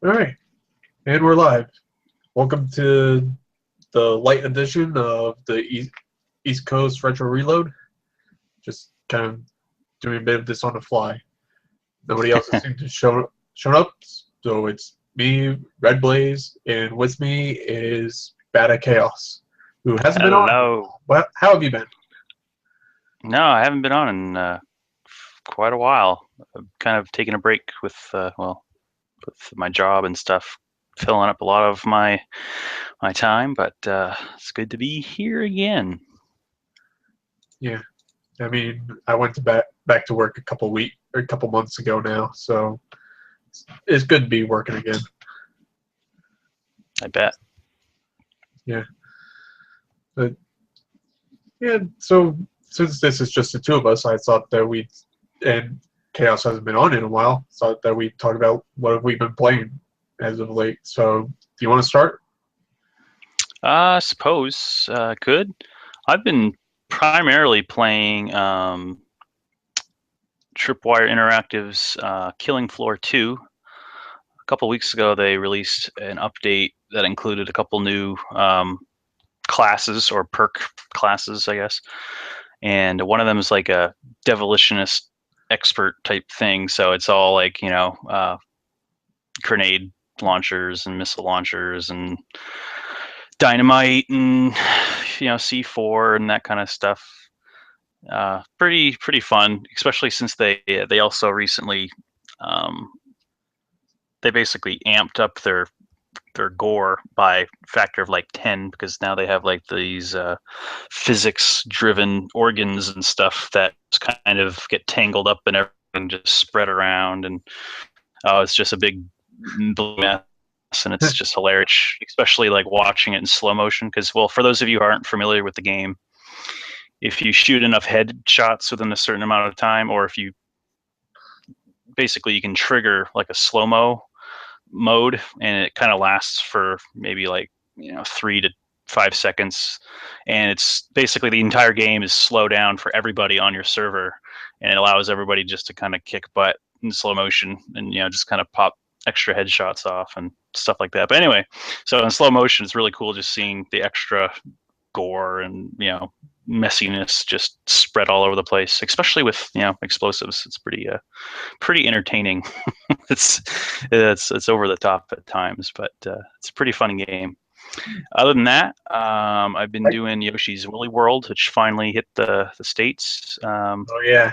All right, and we're live. Welcome to the light edition of the East Coast Retro Reload. Just kind of doing a bit of this on the fly. Nobody else has seemed to shown up, so it's me, Red Blaze, and with me is Bada Chaos, who hasn't been on. Hello. Well, how have you been? No, I haven't been on in quite a while. I've kind of taken a break with my job and stuff, filling up a lot of my time. But it's good to be here again. Yeah, I mean, I went back to work a couple months ago now, so it's good to be working again. I bet. Yeah. But yeah, so since this is just the two of us, I thought that and Chaos hasn't been on in a while, thought that we'd talk about what have we been playing as of late. So, do you want to start? I suppose could. I've been primarily playing Tripwire Interactive's Killing Floor 2. A couple weeks ago, they released an update that included a couple new classes or perk classes, I guess. And one of them is like a devolitionist expert type thing. So it's all like, grenade launchers and missile launchers and dynamite and, C4 and that kind of stuff. Pretty fun, especially since they also recently, they basically amped up their gore by factor of like 10, because now they have like these physics driven organs and stuff that kind of get tangled up and everything just spread around, and it's just a big mess, and it's just hilarious, especially like watching it in slow motion, because, well, for those of you who aren't familiar with the game, if you shoot enough headshots within a certain amount of time, or if you can trigger like a slow-mo mode, and it kind of lasts for maybe like 3 to 5 seconds, and it's basically the entire game is slow down for everybody on your server, and it allows everybody just to kind of kick butt in slow motion and just kind of pop extra headshots off and stuff like that. But anyway, so in slow motion, it's really cool just seeing the extra gore and messiness just spread all over the place, especially with explosives. It's pretty entertaining. it's over the top at times, but it's a pretty fun game. Other than that, I've been doing Yoshi's Woolly World, which finally hit the States. Oh yeah,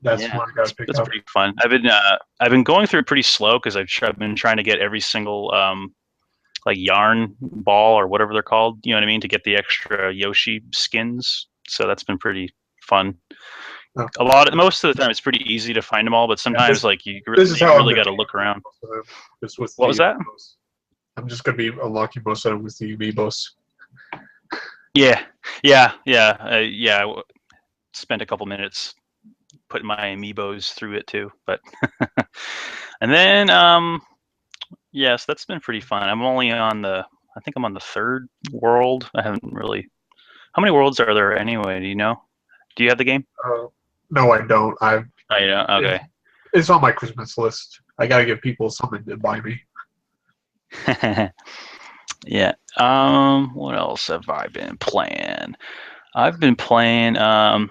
that's one I got to pick up. It's up. Pretty fun. I've been going through it pretty slow because I've been trying to get every single like yarn ball or whatever they're called, you know what I mean, to get the extra Yoshi skins. So that's been pretty fun. Oh. Most of the time it's pretty easy to find them all, but sometimes you really got to look around. What was that? I'm just gonna be unlocking most of them with the amiibos. Yeah. Spent a couple minutes putting my amiibos through it too, but and then yes, that's been pretty fun. I'm only on I think I'm on the third world. I haven't really. How many worlds are there anyway? Do you know? Do you have the game? No, I don't. Oh, yeah. Okay. It's on my Christmas list. I gotta give people something to buy me. Yeah. What else have I been playing? I've been playing. I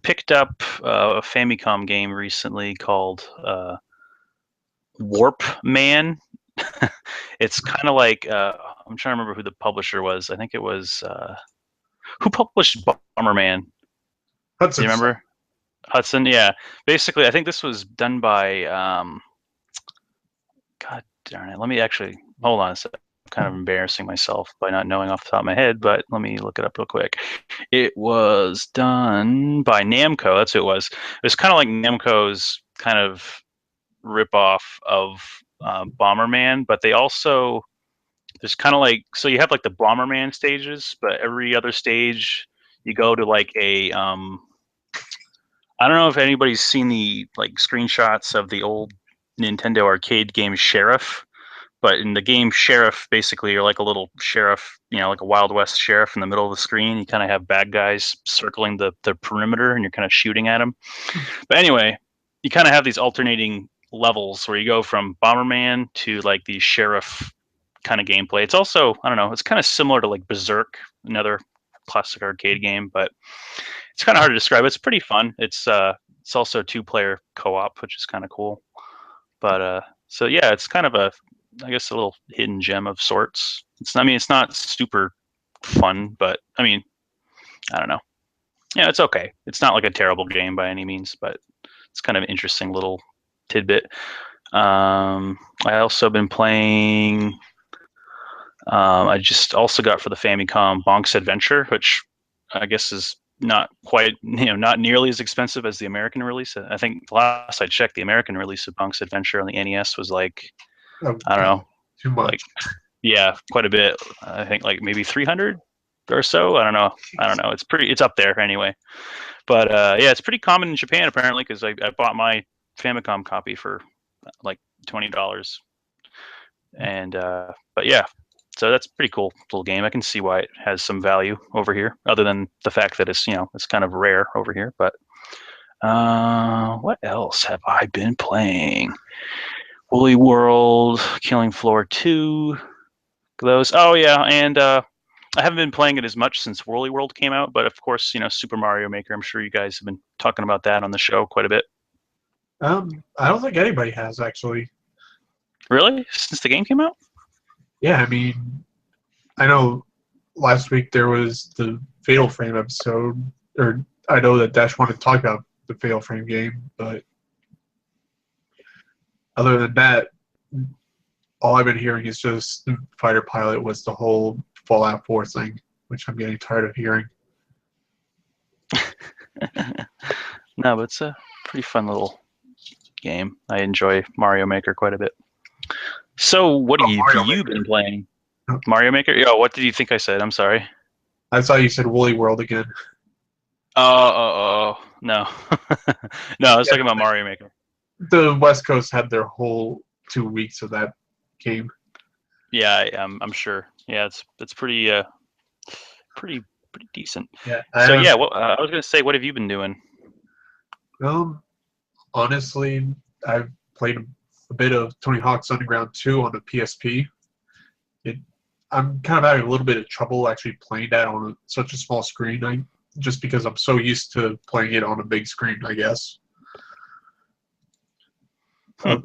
picked up a Famicom game recently called Warp Man. It's kind of like I'm trying to remember who the publisher was. I think it was who published Bomberman. Hudson. Do you remember? Hudson, yeah. Basically, I think this was done by God darn it. Let me actually hold on a second. I'm kind of embarrassing myself by not knowing off the top of my head, but let me look it up real quick. It was done by Namco. That's who it was. It was kind of like Namco's kind of ripoff of Bomberman, but they also, there's kind of like, so you have like the Bomberman stages, but every other stage you go to like a I don't know if anybody's seen the like screenshots of the old Nintendo arcade game Sheriff, but in the game Sheriff, basically you're like a little sheriff, like a Wild West sheriff in the middle of the screen. You kind of have bad guys circling the perimeter, and you're kind of shooting at them. But anyway, you kind of have these alternating levels where you go from Bomberman to like the sheriff kind of gameplay. It's also, I don't know, it's kind of similar to like Berserk, another classic arcade game, but it's kind of hard to describe. It's pretty fun. It's also 2-player co-op, which is kind of cool. But so yeah, it's kind of I guess a little hidden gem of sorts. It's not super fun, but I mean, I don't know. Yeah, it's okay. It's not like a terrible game by any means, but it's kind of an interesting little tidbit. I also been playing. I just also got for the Famicom Bonk's Adventure, which I guess is not quite, not nearly as expensive as the American release. I think last I checked, the American release of Bonk's Adventure on the NES was like, Oh, I don't God, know, too much. like, yeah, quite a bit. I think like maybe 300 or so. I don't know. It's up there anyway. But yeah, it's pretty common in Japan apparently, because I bought my Famicom copy for like $20. And but yeah, so that's a pretty cool little game. I can see why it has some value over here, other than the fact that it's kind of rare over here. But what else have I been playing? Woolly World, Killing Floor 2, those. Oh yeah, and I haven't been playing it as much since Woolly World came out, but of course, Super Mario Maker. I'm sure you guys have been talking about that on the show quite a bit. I don't think anybody has actually. Really? Since the game came out? Yeah, I mean, I know last week there was the Fatal Frame episode, or I know that Dash wanted to talk about the Fatal Frame game, but other than that, all I've been hearing is just Fighter Pilot was the whole Fallout 4 thing, which I'm getting tired of hearing. No, but it's a pretty fun little game. I enjoy Mario Maker quite a bit. So, what have you been playing? Mario Maker? Yeah. What did you think I said? I'm sorry. I thought you said Woolly World again. Oh, no. No, I was talking about Mario Maker. The West Coast had their whole 2 weeks of that game. Yeah, I'm sure. Yeah, it's pretty pretty decent. Yeah. So yeah, I was gonna say, what have you been doing? Honestly, I've played a bit of Tony Hawk's Underground 2 on the PSP. I'm kind of having a little bit of trouble actually playing that on such a small screen. Just because I'm so used to playing it on a big screen, I guess. Other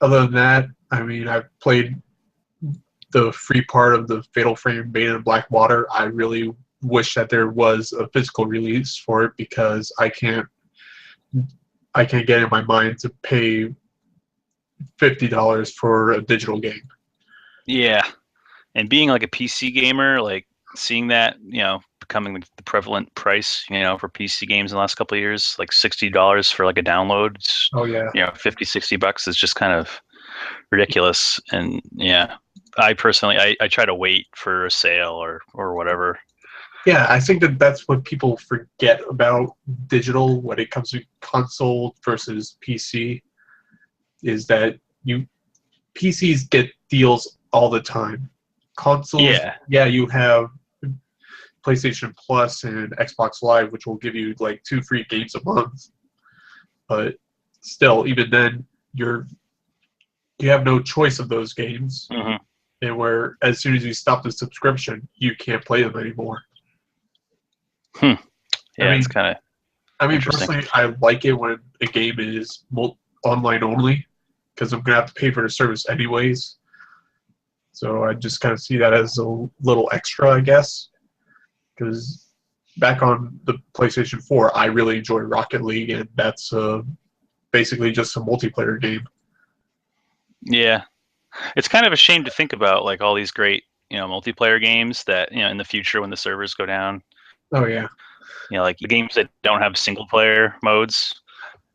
than that, I mean, I've played the free part of the Fatal Frame Beta in Blackwater. I really wish that there was a physical release for it, because I can't get in my mind to pay $50 for a digital game. Yeah, and being like a PC gamer, like seeing that becoming the prevalent price for PC games in the last couple of years, like $60 for like a download. Oh yeah. $50-$60 is just kind of ridiculous. And yeah, I personally I try to wait for a sale or whatever. Yeah, I think that's what people forget about digital when it comes to console versus PC, is that PCs get deals all the time. Consoles, yeah, you have PlayStation Plus and Xbox Live, which will give you like 2 free games a month. But still, even then, you have no choice of those games. Mm-hmm. And where as soon as you stop the subscription, you can't play them anymore. Yeah, it's kind of. I mean, personally, I like it when a game is online only, because I'm gonna have to pay for the service anyways. So I just kind of see that as a little extra, I guess. Because back on the PlayStation 4, I really enjoy Rocket League, and that's basically just a multiplayer game. Yeah. It's kind of a shame to think about, like, all these great, multiplayer games that, in the future when the servers go down. Oh, yeah. Like the games that don't have single player modes,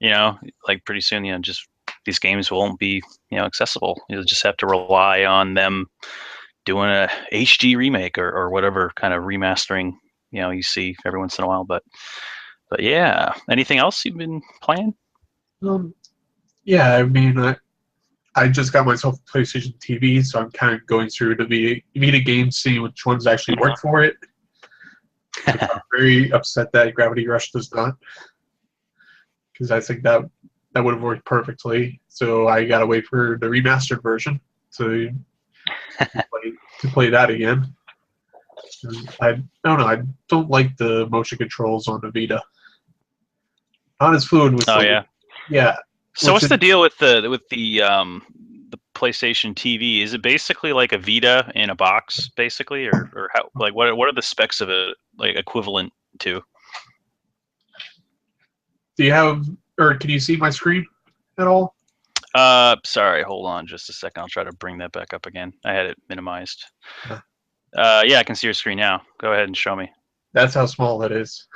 like pretty soon, just these games won't be, accessible. You'll just have to rely on them doing a HD remake or whatever kind of remastering, you see every once in a while. But yeah, anything else you've been playing? Yeah, I mean, I just got myself a PlayStation TV, so I'm kind of going through the Vita games, seeing which ones actually work for it. I'm very upset that Gravity Rush does not, because I think that that would have worked perfectly. So I gotta wait for the remastered version to play that again. I don't know. I don't like the motion controls on the Vita. Not as fluid with Oh the yeah. yeah. So Which what's the deal with the PlayStation TV? Is it basically like a Vita in a box, basically, or how? Like what are the specs of it like equivalent to? do you have or can you see my screen at all? Sorry, hold on just a second. I'll try to bring that back up again. I had it minimized. Uh, Yeah, I can see your screen now. Go ahead and show me. That's how small it is.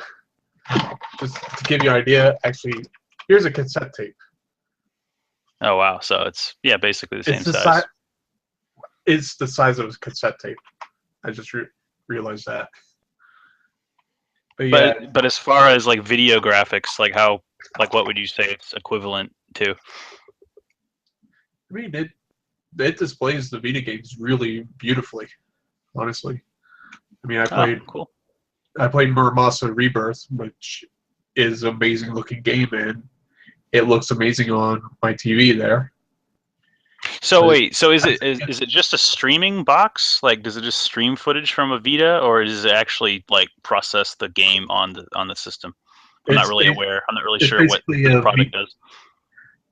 Just to give you an idea, actually, here's a cassette tape. Oh wow, so it's basically the It's same the size. size. It's the size of a cassette tape. I just realized that. But yeah, But as far as like video graphics, what would you say it's equivalent to? I mean it displays the Vita games really beautifully. Honestly, I mean Oh, cool. I played Muramasa Rebirth, which is an amazing looking game, and it looks amazing on my TV there. So But wait, so is it just a streaming box? Like, does it just stream footage from a Vita, or does it actually like process the game on the system? I'm not it's really aware. I'm not really it's sure what basically this product does.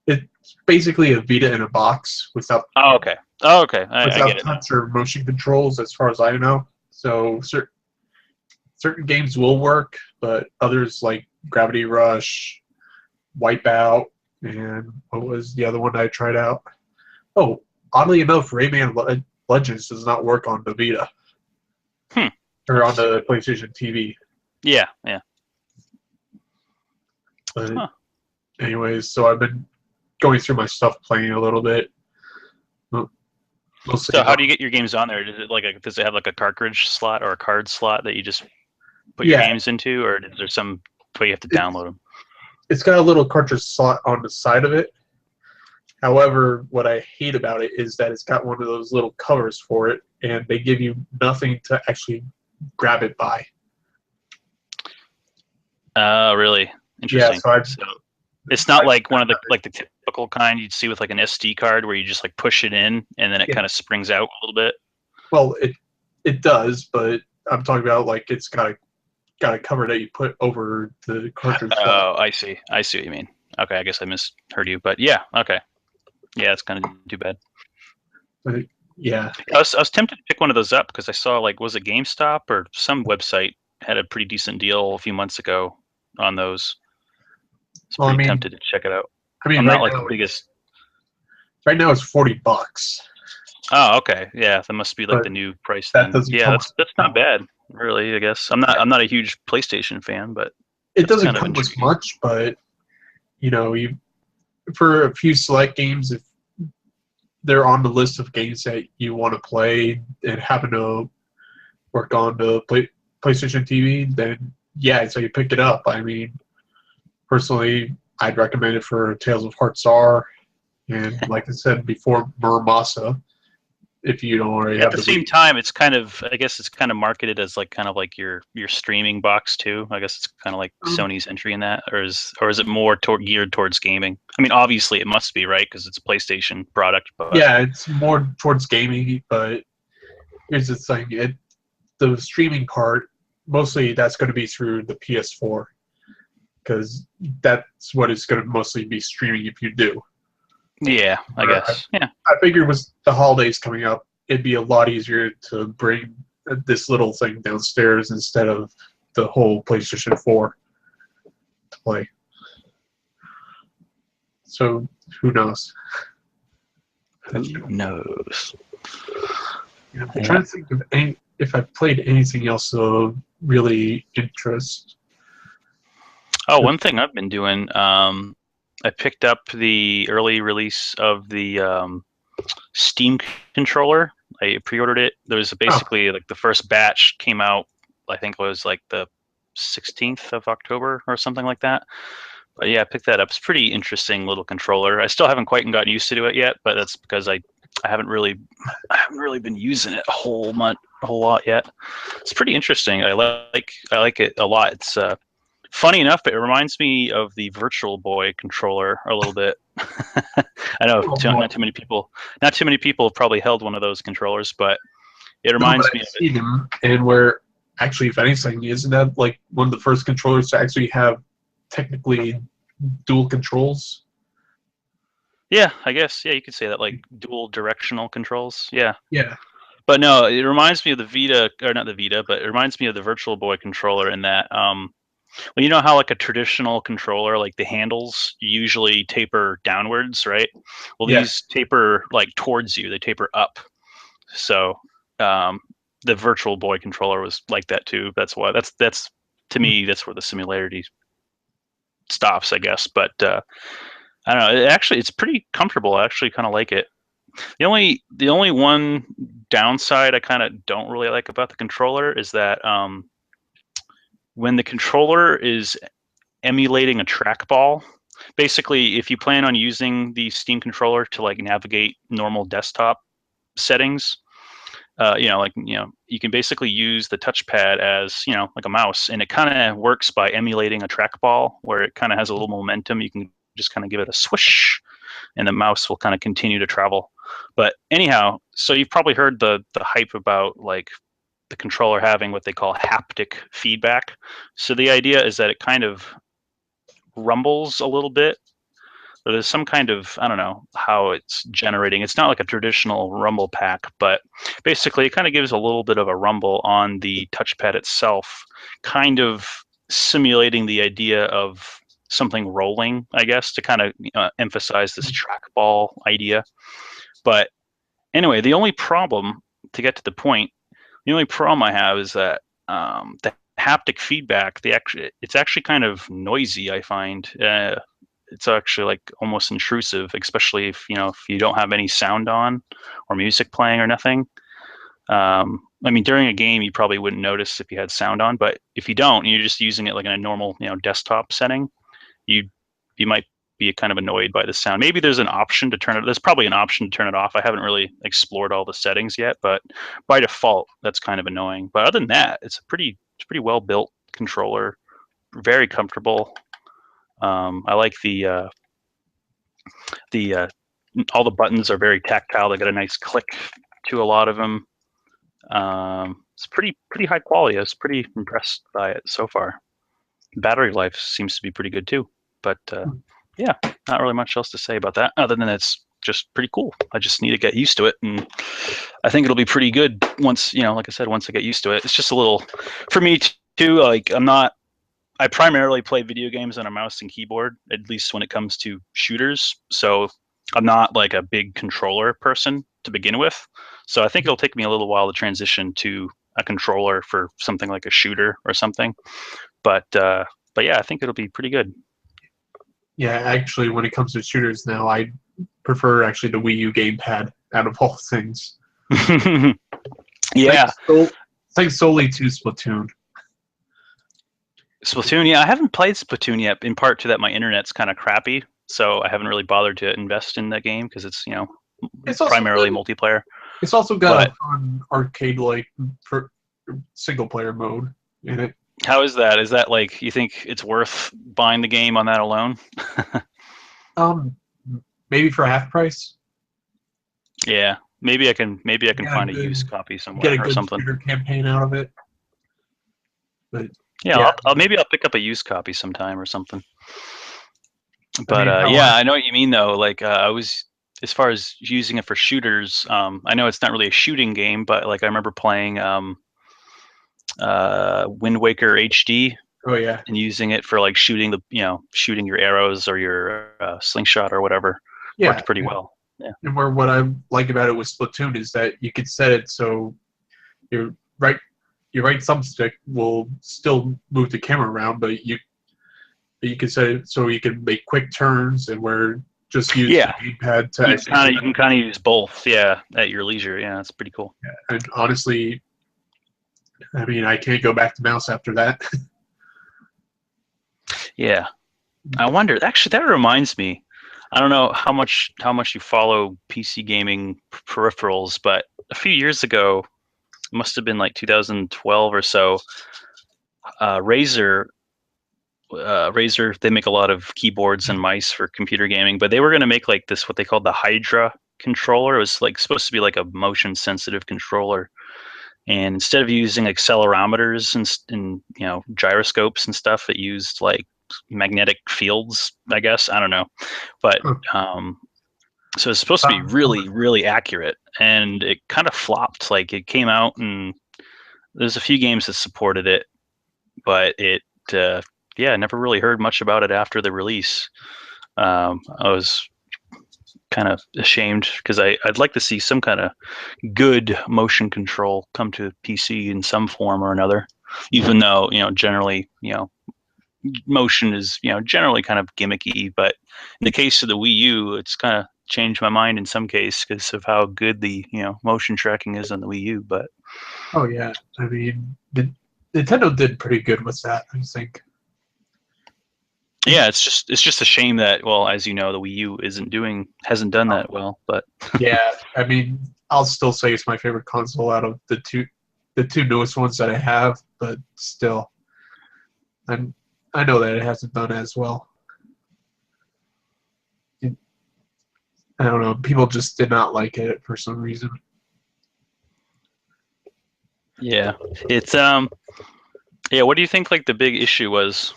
it's basically a Vita in a box Oh, okay. Oh, okay. I without get it now. touch or motion controls, as far as I know. So certain games will work, but others like Gravity Rush, Wipeout, and what was the other one I tried out? Oh, oddly enough, Rayman Legends does not work on the Vita Hmm. or on the PlayStation TV. Yeah, yeah. But Huh. anyways, so I've been going through my stuff, playing a little bit. Mostly So how not. do you get your games on there? Does it have like a cartridge slot or a card slot that you just put your Yeah, games into, or is there some way you have to it's download them? it's got a little cartridge slot on the side of it. However, what I hate about it is that it's got one of those little covers for it, and they give you nothing to actually grab it by. Oh, really? Yeah, Interesting. so So it's not I like one of the typical kind you'd see with like an SD card where you just like push it in and then it yeah, kind of springs out a little bit. well, it does, but I'm talking about like it's got a cover that you put over the cartridge slot. Oh, I see. I see what you mean. Okay, I guess I misheard you, but yeah, okay. Yeah, it's kind of too bad. But yeah, I was tempted to pick one of those up because I saw like was it GameStop or some website had a pretty decent deal a few months ago on those. It's well, pretty tempted to check it out. I'm not like the biggest. right now it's $40, Oh, okay. Yeah, that must be like but the new price that then. doesn't Yeah, come with that's not bad, really, I guess. I'm not a huge PlayStation fan, but it that's doesn't kind of come with intriguing. much, but you for a few select games, if they're on the list of games that you want to play and happen to work on the PlayStation TV, then yeah, so you pick it up. I mean, personally, I'd recommend it for Tales of Hearts R, and like I said before, Muramasa, if you don't already At have the the same Wii. time, it's kind of I guess it's kind of marketed as like kind of like your streaming box too. I guess it's kind of like Um, Sony's entry in that, or is it more geared towards gaming? I mean, obviously it must be right because it's a PlayStation product, but yeah, it's more towards gaming, but here's the thing: the streaming part, mostly that's going to be through the PS4 because that's what it's going to mostly be streaming if you do. yeah, I Where guess yeah. I figured with the holidays coming up, it'd be a lot easier to bring this little thing downstairs instead of the whole PlayStation 4 to play. So who knows? Who knows? I'm Yeah. trying to think of if I've played anything else of really interest. Oh, one thing I've been doing, I picked up the early release of the Steam controller. I pre-ordered it. There was Oh, basically like the first batch came out. I think it was like the 16th of October or something like that. But yeah, I picked that up. It's a pretty interesting little controller. I still haven't quite gotten used to it yet, but that's because I haven't really been using it a whole lot yet. It's pretty interesting. I like it a lot. It's Funny enough, it reminds me of the Virtual Boy controller a little bit. I know Oh, boy. not too many people have probably held one of those controllers, but it No, but reminds me I've of it. seen them, and where actually, if anything, isn't that like one of the first controllers to actually have technically dual controls? Yeah, I guess. Yeah, you could say that, like dual directional controls. Yeah. Yeah, But no, it reminds me of the Vita, or not the Vita, but it reminds me of the Virtual Boy controller in that, well, you know how like a traditional controller, like the handles usually taper downwards, right? Well, yeah. these taper like towards you; they taper up. So um, the Virtual Boy controller was like that too. That's why that's to me that's where the similarity stops, I guess. But I don't know. It's pretty comfortable. I actually kind of like it. The only one downside I kind of don't really like about the controller is that when the controller is emulating a trackball, basically if you plan on using the Steam controller to like navigate normal desktop settings, you can basically use the touchpad as like a mouse, and it kind of works by emulating a trackball where it kind of has a little momentum. You can just kind of give it a swish, and the mouse will kind of continue to travel. But anyhow, so you've probably heard the hype about like the controller having what they call haptic feedback. So the idea is that it kind of rumbles a little bit. Or there's some kind of, I don't know how it's generating. It's not like a traditional rumble pack, but basically it kind of gives a little bit of a rumble on the touchpad itself, kind of simulating the idea of something rolling, I guess, to kind of emphasize this trackball idea. But anyway, the only problem I have is that the haptic feedback, it's actually kind of noisy. I find it's actually like almost intrusive, especially if you don't have any sound on or music playing or nothing. I mean, during a game, you probably wouldn't notice if you had sound on, but if you don't, and you're just using it like in a normal desktop setting, you you might be kind of annoyed by the sound. Maybe there's an option to turn it. There's probably an option to turn it off. I haven't really explored all the settings yet, but by default, that's kind of annoying. But other than that, it's pretty well built controller, very comfortable. I like the all the buttons are very tactile. They got a nice click to a lot of them. It's pretty high quality. I was pretty impressed by it so far. Battery life seems to be pretty good too. But yeah, not really much else to say about that other than it's just pretty cool. I just need to get used to it, and I think it'll be pretty good once like I said, once I get used to it. It's just a little for me too. Like I primarily play video games on a mouse and keyboard, at least when it comes to shooters. So I'm not like a big controller person to begin with. So I think it'll take me a little while to transition to a controller for something like a shooter or something. But yeah, I think it'll be pretty good. Yeah, actually, when it comes to shooters now, I prefer actually the Wii U gamepad out of all things. Yeah, Thanks solely to Splatoon. Splatoon. Yeah, I haven't played Splatoon yet. In part to that, my internet's kind of crappy, so I haven't really bothered to invest in that game because it's It's also primarily good. multiplayer. It's also got But a fun arcade-like single-player mode in it. how is that? Is that like you think it's worth buying the game on that alone? Um, maybe for half price. Yeah, maybe I can Yeah, find a used copy get a somewhere or good something. shooter campaign out of it. But Yeah, yeah, maybe I'll pick up a used copy sometime or something. I But mean, how yeah, I know what you mean though. Like I was as far as using it for shooters. I know it's not really a shooting game, but like I remember playing Wind Waker HD oh yeah, and using it for like shooting your arrows or your slingshot or whatever. yeah. Worked pretty well. Yeah. And where what I like about it with Splatoon is that you could set it so your right your right thumbstick will still move the camera around, but you can set it so you can make quick turns and where just use Yeah, the gamepad to actually do you that. can kind of use both. Yeah, at your leisure. Yeah, that's pretty cool. And honestly, I mean, I can't go back to mouse after that. Yeah, I wonder. Actually, that reminds me. I don't know how much you follow PC gaming peripherals, but a few years ago, it must have been like 2012 or so. Razer Razer, they make a lot of keyboards and mice for computer gaming, but they were going to make like this, what they called the Hydra controller. It was like supposed to be like a motion sensitive controller. And instead of using accelerometers and gyroscopes and stuff, it used like magnetic fields, I guess. I don't know. But so it's supposed to be really, really accurate. And it kind of flopped. Like it came out and there's a few games that supported it, but it never really heard much about it after the release. I was kind of ashamed because I'd like to see some kind of good motion control come to PC in some form or another, even though generally motion is generally kind of gimmicky. But in the case of the Wii U, it's kind of changed my mind in some case because of how good the motion tracking is on the Wii U. But oh yeah, I mean, Nintendo did pretty good with that, I think. yeah, it's just a shame that, well, as you know, the Wii U hasn't done that well. But yeah, I mean, I'll still say it's my favorite console out of the two newest ones that I have, but still, I know that it hasn't done as well. I don't know, people just did not like it for some reason. yeah, it's yeah. What do you think like the big issue was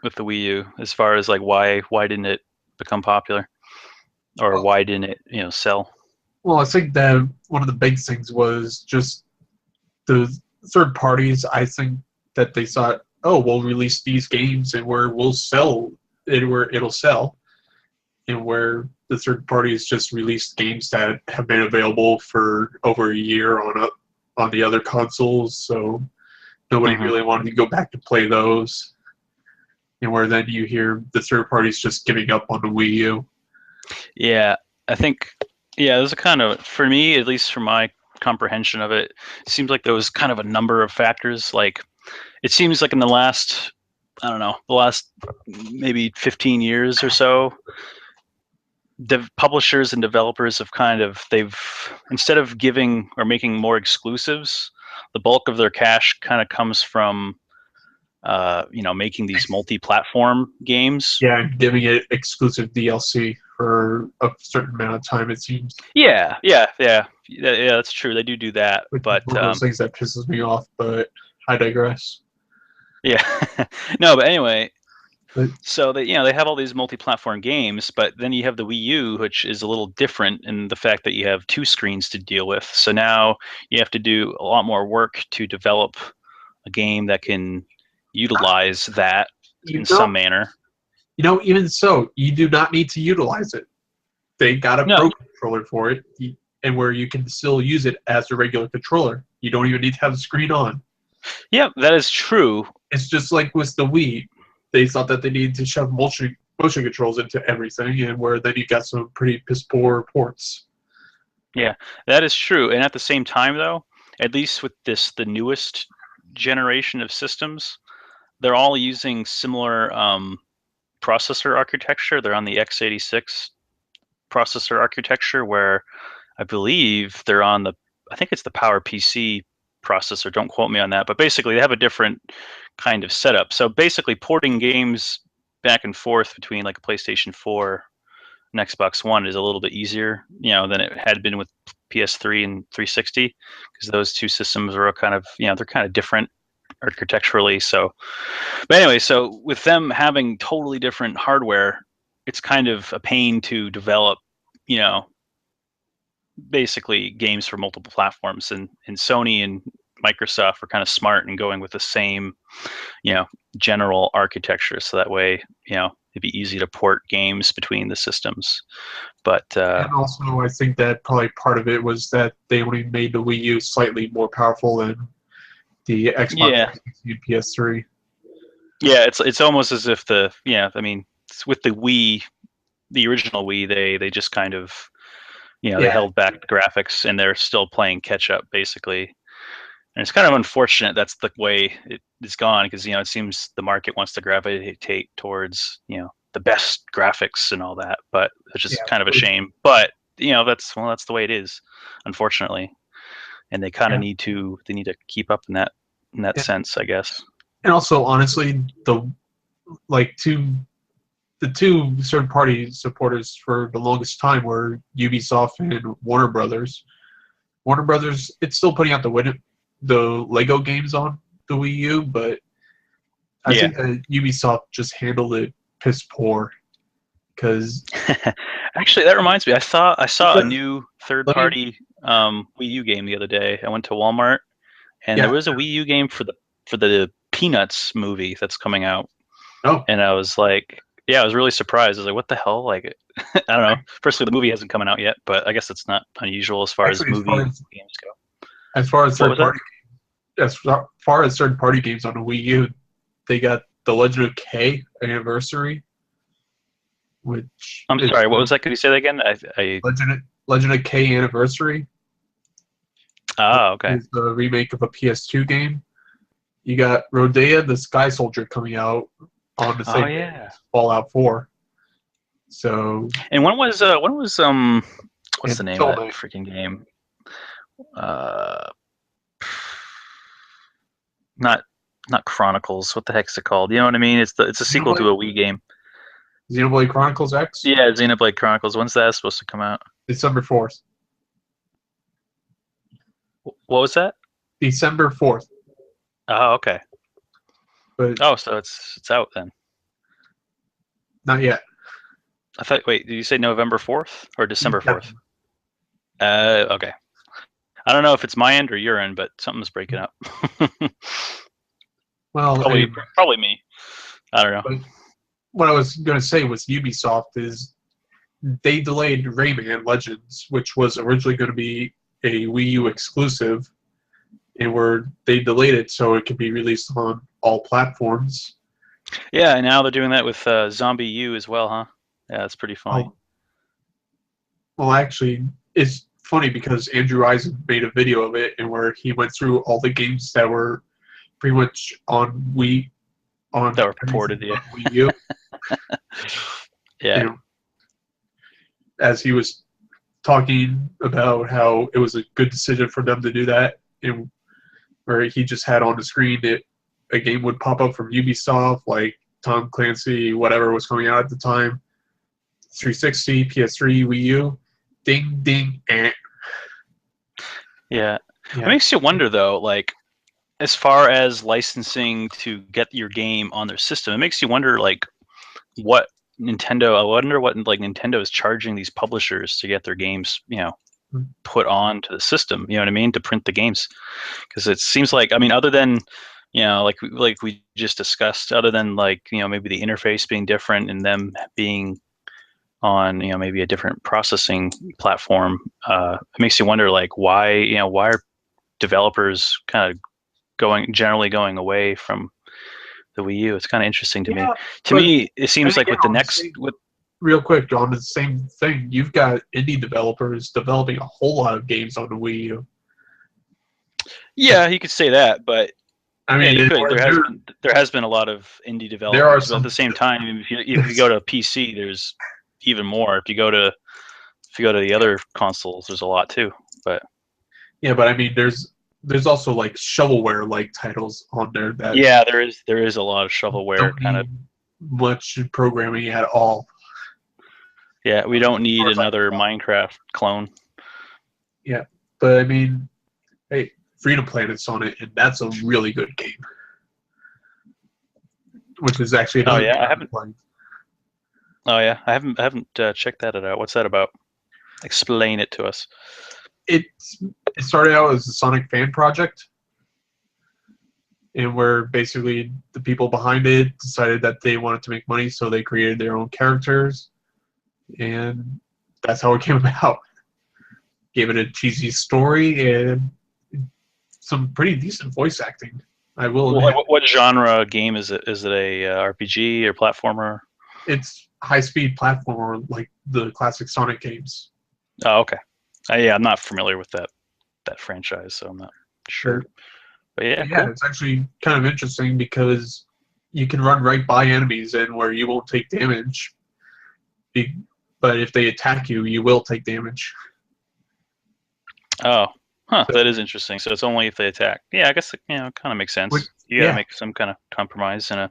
with the Wii U as far as like why didn't it become popular, or why didn't it sell? Well, I think that one of the big things was just the third parties. I think that they thought, oh, we'll release these games and where we'll sell it, where it'll sell, and where the third parties just released games that have been available for over a year on the other consoles, so nobody really wanted to go back to play those. And where then you hear the third parties just giving up on the Wii U. Yeah, I think there's a kind of, for me at least, from my comprehension of it, it seems like there was kind of a number of factors. Like it seems like in the last, I don't know, the last maybe 15 years or so, publishers and developers have they've, instead of giving or making more exclusives, the bulk of their cash kind of comes from making these multi-platform games. Yeah, giving it exclusive DLC for a certain amount of time, it seems. Yeah, that's true. They do that, but one of those things that pisses me off. But I digress. Yeah, no, but anyway, But, so they they have all these multi-platform games, but then you have the Wii U, which is a little different in the fact that you have two screens to deal with. So now you have to do a lot more work to develop a game that can utilize that in some manner. even so, you do not need to utilize it. They got a No, Pro controller for it, and where you can still use it as a regular controller. You don't even need to have the screen on. yeah, that is true. It's just like with the Wii. They thought that they needed to shove motion controls into everything, and where then you got some pretty piss poor ports. Yeah, that is true. And at the same time, though, at least with the newest generation of systems, they're all using similar processor architecture. They're on the x86 processor architecture, where I believe they're on I think it's the PowerPC processor. Don't quote me on that, but basically they have a different kind of setup. So basically porting games back and forth between like a PlayStation 4 and Xbox One is a little bit easier, than it had been with PS3 and 360, because those two systems are kind of, they're kind of different architecturally. So, but anyway, so with them having totally different hardware, it's kind of a pain to develop, basically games for multiple platforms. And Sony and Microsoft were kind of smart in going with the same, general architecture. So that way, it'd be easy to port games between the systems. But and also, I think that probably part of it was that they only made the Wii U slightly more powerful than the Xbox 360 and PS3. Yeah, it's almost as if I mean, with the Wii, the original Wii, they just kind of, they held back the graphics, and they're still playing catch up basically. And it's kind of unfortunate that's the way it's gone, because it seems the market wants to gravitate towards the best graphics and all that, but it's just kind of a shame. But that's the way it is, unfortunately. And they kind of need to keep up in that sense, I guess. And also, honestly, the like the two third party supporters for the longest time were Ubisoft and Warner Brothers. Warner Brothers, it's still putting out the Lego games on the Wii U, but I Yeah. think that Ubisoft just handled it piss poor because Actually, that reminds me. I saw a let new third me party Wii U game the other day. I went to Walmart and there yeah was a Wii U game for the Peanuts movie that's coming out, no and I was like, yeah, I was really surprised. I was like, what the hell? Like, I don't know. Firstly, the movie hasn't come out yet, but I guess it's not unusual as far as actually movie games go. as far as What was that? third party games on the Wii U, they got the Legend of K Anniversary, which I'm is sorry. What was that? Could you say that again? Legend of K Anniversary, which Okay. is the remake of a PS2 game. You got Rodea the Sky Soldier coming out on the Oh same day yeah. as Fallout 4. So And what's and the name of Shovel that Knight. freaking game? Uh, not not Chronicles. What the heck's it called? You know what I mean? It's a sequel to Xenoblade a Wii game. Xenoblade Chronicles X, Yeah, Xenoblade Chronicles. When's that supposed to come out? December 4th. What was that? December 4th. Oh, okay. But Oh, so it's out then. not yet. I thought. Wait, did you say November 4th or December 4th? Definitely. Okay. I don't know if it's my end or your end, but something's breaking up. Well, probably anyway, probably me. I don't know. but what I was going to say with Ubisoft is they delayed Rayman Legends, which was originally going to be a Wii U exclusive, and they delayed it so it could be released on all platforms. Yeah, and now they're doing that with Zombie U as well, huh? Yeah, that's pretty funny. Oh, well, actually, it's funny because Andrew Eisen made a video of it, and where he went through all the games that were pretty much on That were everything ported, yeah. on Wii U. Yeah. And as he was talking about how it was a good decision for them to do that, and where he just had on the screen a game would pop up from Ubisoft, like Tom Clancy, whatever was coming out at the time, 360, PS3, Wii U, ding, ding, Yeah. It yeah. makes you wonder though, like as far as licensing to get your game on their system, it makes you wonder like what I wonder what like Nintendo is charging these publishers to get their games, put onto the system, you know what I mean, to print the games. Because it seems like, I mean, other than, like we just discussed, other than like, maybe the interface being different and them being on, maybe a different processing platform, it makes you wonder like why are developers kind of generally going away from the Wii U? It's kind of interesting to me. Yeah, To but me, it then seems like again, with the next, with real quick, on the same thing, you've got indie developers developing a whole lot of games on the Wii U. yeah, you could say that, but I yeah, mean, you could. There has been a lot of indie there are developers, but at some. the same time, if you go to PC, there's even more. If you go to the other consoles, there's a lot too. But Yeah, but I mean, there's also like shovelware like titles on there that yeah, there is a lot of shovelware don't kind of. need much programming at all. Yeah, we As don't need far as I can another tell. Minecraft clone. Yeah, but I mean, hey, Freedom Planet's on it, and that's a really good game. Which is actually Oh another yeah, game I I've been haven't. playing. Oh yeah, I haven't checked that out. What's that about? Explain it to us. It it started out as a Sonic fan project, and where basically the people behind it decided that they wanted to make money, so they created their own characters, and that's how it came about. Gave it a cheesy story and some pretty decent voice acting. I will Well, like, admit, what genre game is it? Is it a RPG or platformer? it's high-speed platformer like the classic Sonic games. Oh, okay. Yeah, I'm not familiar with that franchise, so I'm not But, sure. But yeah, but yeah, cool. it's actually kind of interesting because you can run right by enemies and where you won't take damage. But if they attack you, you will take damage. Oh, huh. So, That is interesting. So it's only if they attack. Yeah, I guess it kind of makes which, sense. You got to yeah, make some kind of compromise in a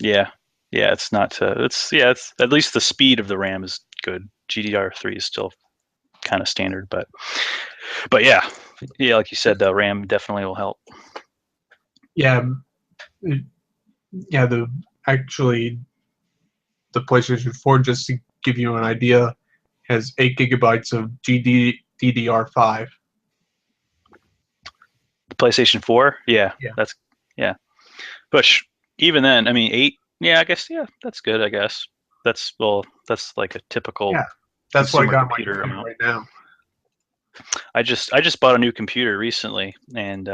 Yeah, yeah, it's not. It's at least the speed of the RAM is good. GDR3 is still kind of standard, but yeah, like you said, the RAM definitely will help. Yeah, yeah. Actually the PlayStation 4, just to give you an idea, has 8 GB of DDR5. The PlayStation 4, yeah, Yeah. yeah. But even then, I mean, 8. Yeah, I guess. Yeah, that's good. I guess that's like a typical Yeah, that's what I consumer got on my computer computer amount. right now. I just bought a new computer recently, and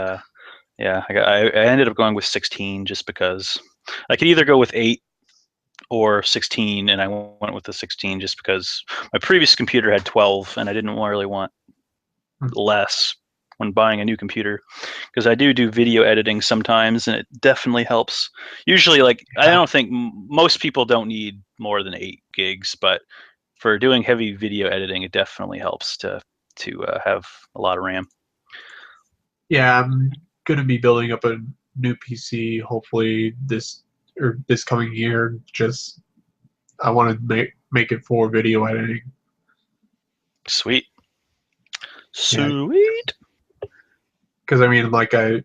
yeah, I ended up going with 16 just because I could either go with 8 or 16, and I went with the 16 just because my previous computer had 12, and I didn't really want less when buying a new computer, because I do video editing sometimes, and it definitely helps. Usually, like, I don't think most people don't need more than 8 gigs, but for doing heavy video editing, it definitely helps to have a lot of RAM. Yeah, I'm gonna be building up a new PC hopefully this coming year. Just I want to make it for video editing. Sweet, Yeah, sweet. because I mean, like I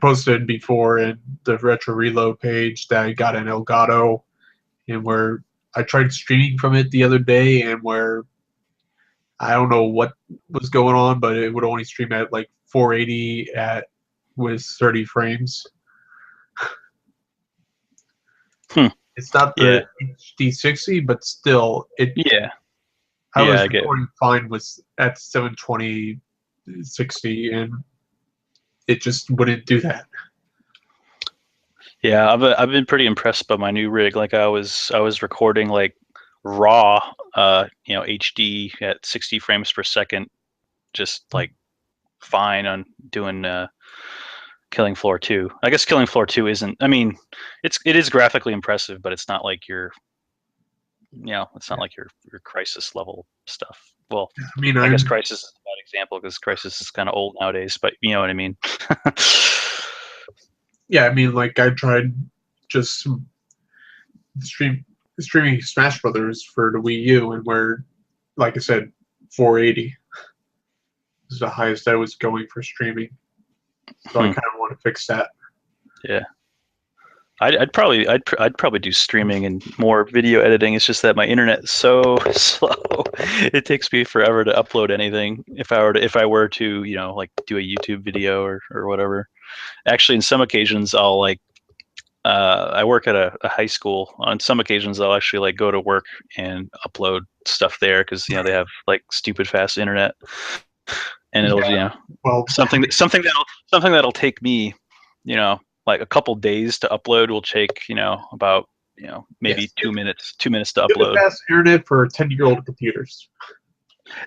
posted before in the Retro Reload page that I got an Elgato, and where I tried streaming from it the other day, and where I don't know what was going on, but it would only stream at like 480 at with 30 frames. Hmm. It's not Yeah, the HD60, but still, yeah, I yeah. was I get it. recording fine with at 720 60, and it just wouldn't do that. Yeah, I've been pretty impressed by my new rig. Like I was recording like raw, HD at 60 frames per second, just like fine on doing Killing Floor 2. I guess Killing Floor 2 isn't. I mean, it is graphically impressive, but it's not like it's not like your Crisis level stuff. Well, I mean, I guess Crisis is a bad example because Crisis is kind of old nowadays, but you know what I mean. yeah, I mean, like I tried just stream streaming Smash Brothers for the Wii U, and where, like I said, 480 is the highest I was going for streaming. So I Hmm. kind of want to fix that. Yeah. I'd probably do streaming and more video editing. It's just that my internet is so slow. It takes me forever to upload anything. If I were to like do a YouTube video or whatever. Actually, in some occasions I'll like I work at a high school. On some occasions I'll actually like go to work and upload stuff there because they have like stupid fast internet, and it'll Yeah. Well, something that'll take me, like a couple days to upload will take, about, maybe yes, 2 minutes, 2 minutes to stupid upload. fast internet for 10-year-old computers.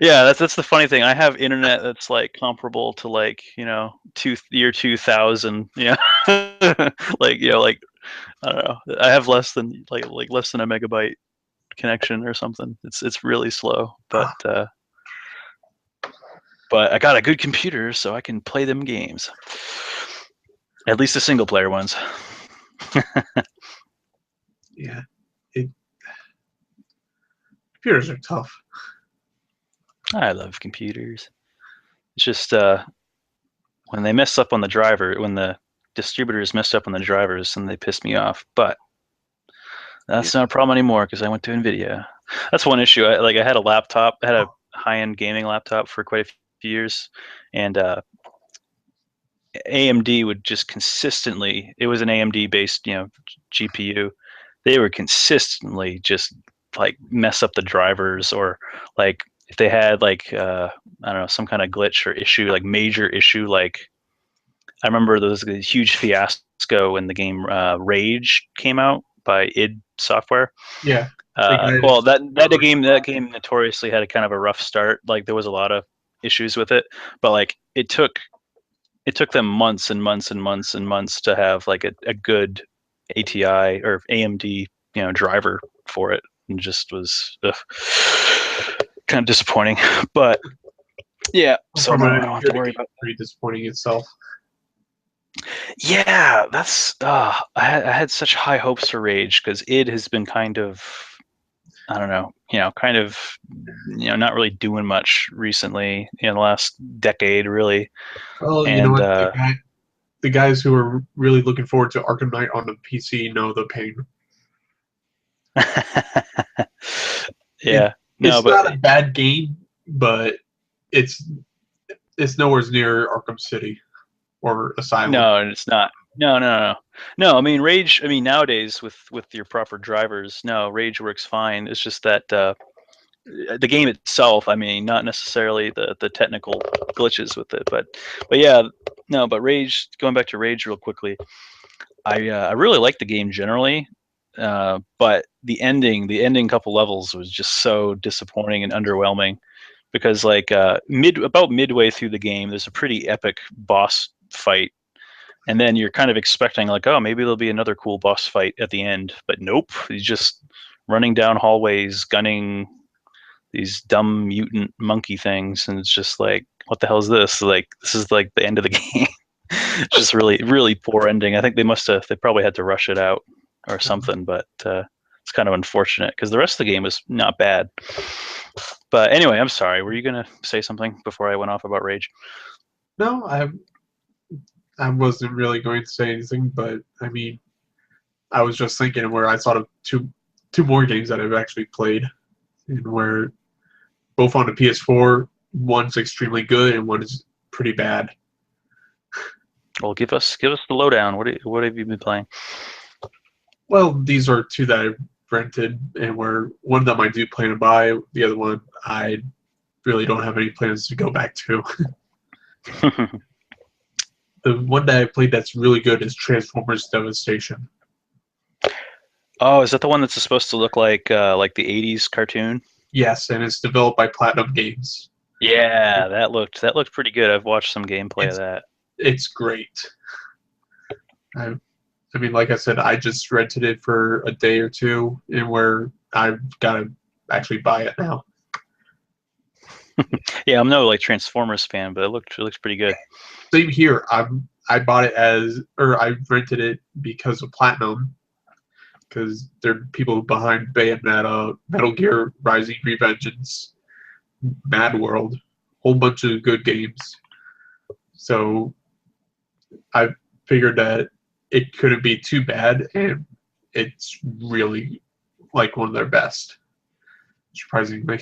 Yeah, that's the funny thing. I have internet that's like comparable to like, year 2000, like I don't know. I have less than less than a megabyte connection or something. It's really slow, but I got a good computer so I can play them games. At least the single player ones. Yeah, it, computers are tough. I love computers. It's just when they mess up on the driver, when the distributors messed up on the drivers, and they pissed me off. But Yeah. that's not a problem anymore because I went to NVIDIA. That's one issue. I had a laptop. I had a high-end gaming laptop for quite a few years, and AMD would just consistently. It was an AMD based, GPU. They would consistently just like mess up the drivers, or like if they had like I don't know, some kind of glitch or issue, like major issue. Like I remember there was a huge fiasco when the game Rage came out by id Software. Yeah. The Well, guys. that game notoriously had a kind of a rough start. Like there was a lot of issues with it, but like it took them months and months and months and months to have like a good ATI or AMD driver for it, and just was kind of disappointing. But yeah, so From now an I don't have to security worry game, about pretty disappointing itself. Yeah, that's I had such high hopes for Rage because id has been kind of, I don't know, kind of, not really doing much recently in the last decade, really. Well, you know And what? The guys who are really looking forward to Arkham Knight on the PC know the pain. It yeah, no, it's but not a bad game, but it's it's nowhere near Arkham City or Asylum. no, it's not. No, no, no, no. I mean, Rage. I mean, nowadays with your proper drivers, no, Rage works fine. It's just that the game itself. I mean, not necessarily the technical glitches with it, but yeah, no. But Rage. Going back to Rage real quickly, I really like the game generally, but the ending couple levels was just so disappointing and underwhelming because like about midway through the game, there's a pretty epic boss fight, and then you're kind of expecting like, oh, maybe there'll be another cool boss fight at the end, but nope, he's just running down hallways, gunning these dumb mutant monkey things, and it's just like, what the hell is this? Like, this is like the end of the game. Just really, really poor ending. I think they probably had to rush it out or something, but it's kind of unfortunate because the rest of the game was not bad. But anyway, I'm sorry. Were you gonna say something before I went off about Rage? No, I wasn't really going to say anything, but I mean, I was just thinking where I thought of two more games that I've actually played, and where both on the PS4, one's extremely good and one is pretty bad. Well, give us the lowdown. What have you been playing? Well, these are two that I've rented, and where one of them I do plan to buy, the other one I really don't have any plans to go back to. The one that I played that's really good is Transformers Devastation. Oh, is that the one that's supposed to look like the '80s cartoon? Yes, and it's developed by Platinum Games. Yeah, that looked pretty good. I've watched some gameplay of It's that. it's great. I I mean, like I said, I just rented it for a day or two, and where I've got to actually buy it now. Yeah, I'm no like Transformers fan, but it looks pretty good. Same here. I bought it or I rented it because of Platinum, because they're people behind Bayonetta, Metal Gear Rising Revengeance, Mad World, whole bunch of good games. So I figured that it couldn't be too bad, and it's really like one of their best, surprisingly.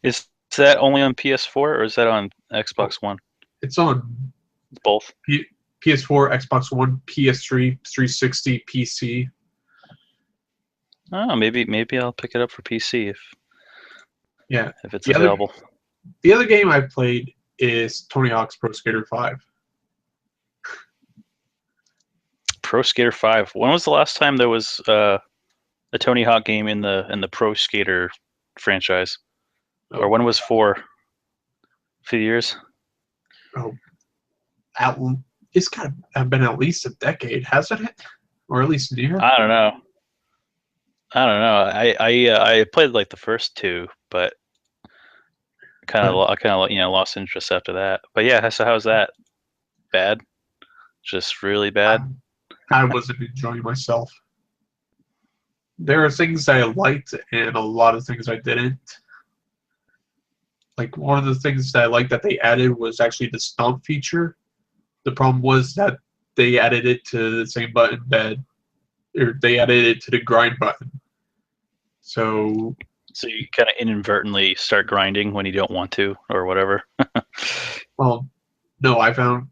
Is that only on PS4 or is that on Oh, Xbox One? it's on Both. PS4, Xbox One, PS3, 360, PC. Oh, maybe I'll pick it up for PC Yeah. if it's The other available. the other game I played is Tony Hawk's Pro Skater 5. Pro Skater 5. When was the last time there was a Tony Hawk game in the Pro Skater franchise? Or Oh, when was 4? A few years? oh, at, it's got to have been at least a decade, hasn't it? Or at least near. I don't know. I don't know. I played like the first two, but But I kind of lost interest after that. But yeah, so how's that? Bad? Just really I, bad? I wasn't enjoying myself. There are things that I liked and a lot of things I didn't. Like one of the things that I liked that they added was actually the stomp feature. The problem was that they added it to the same button that, or they added it to the grind button. So, So you kind of inadvertently start grinding when you don't want to, or whatever. well, no, I found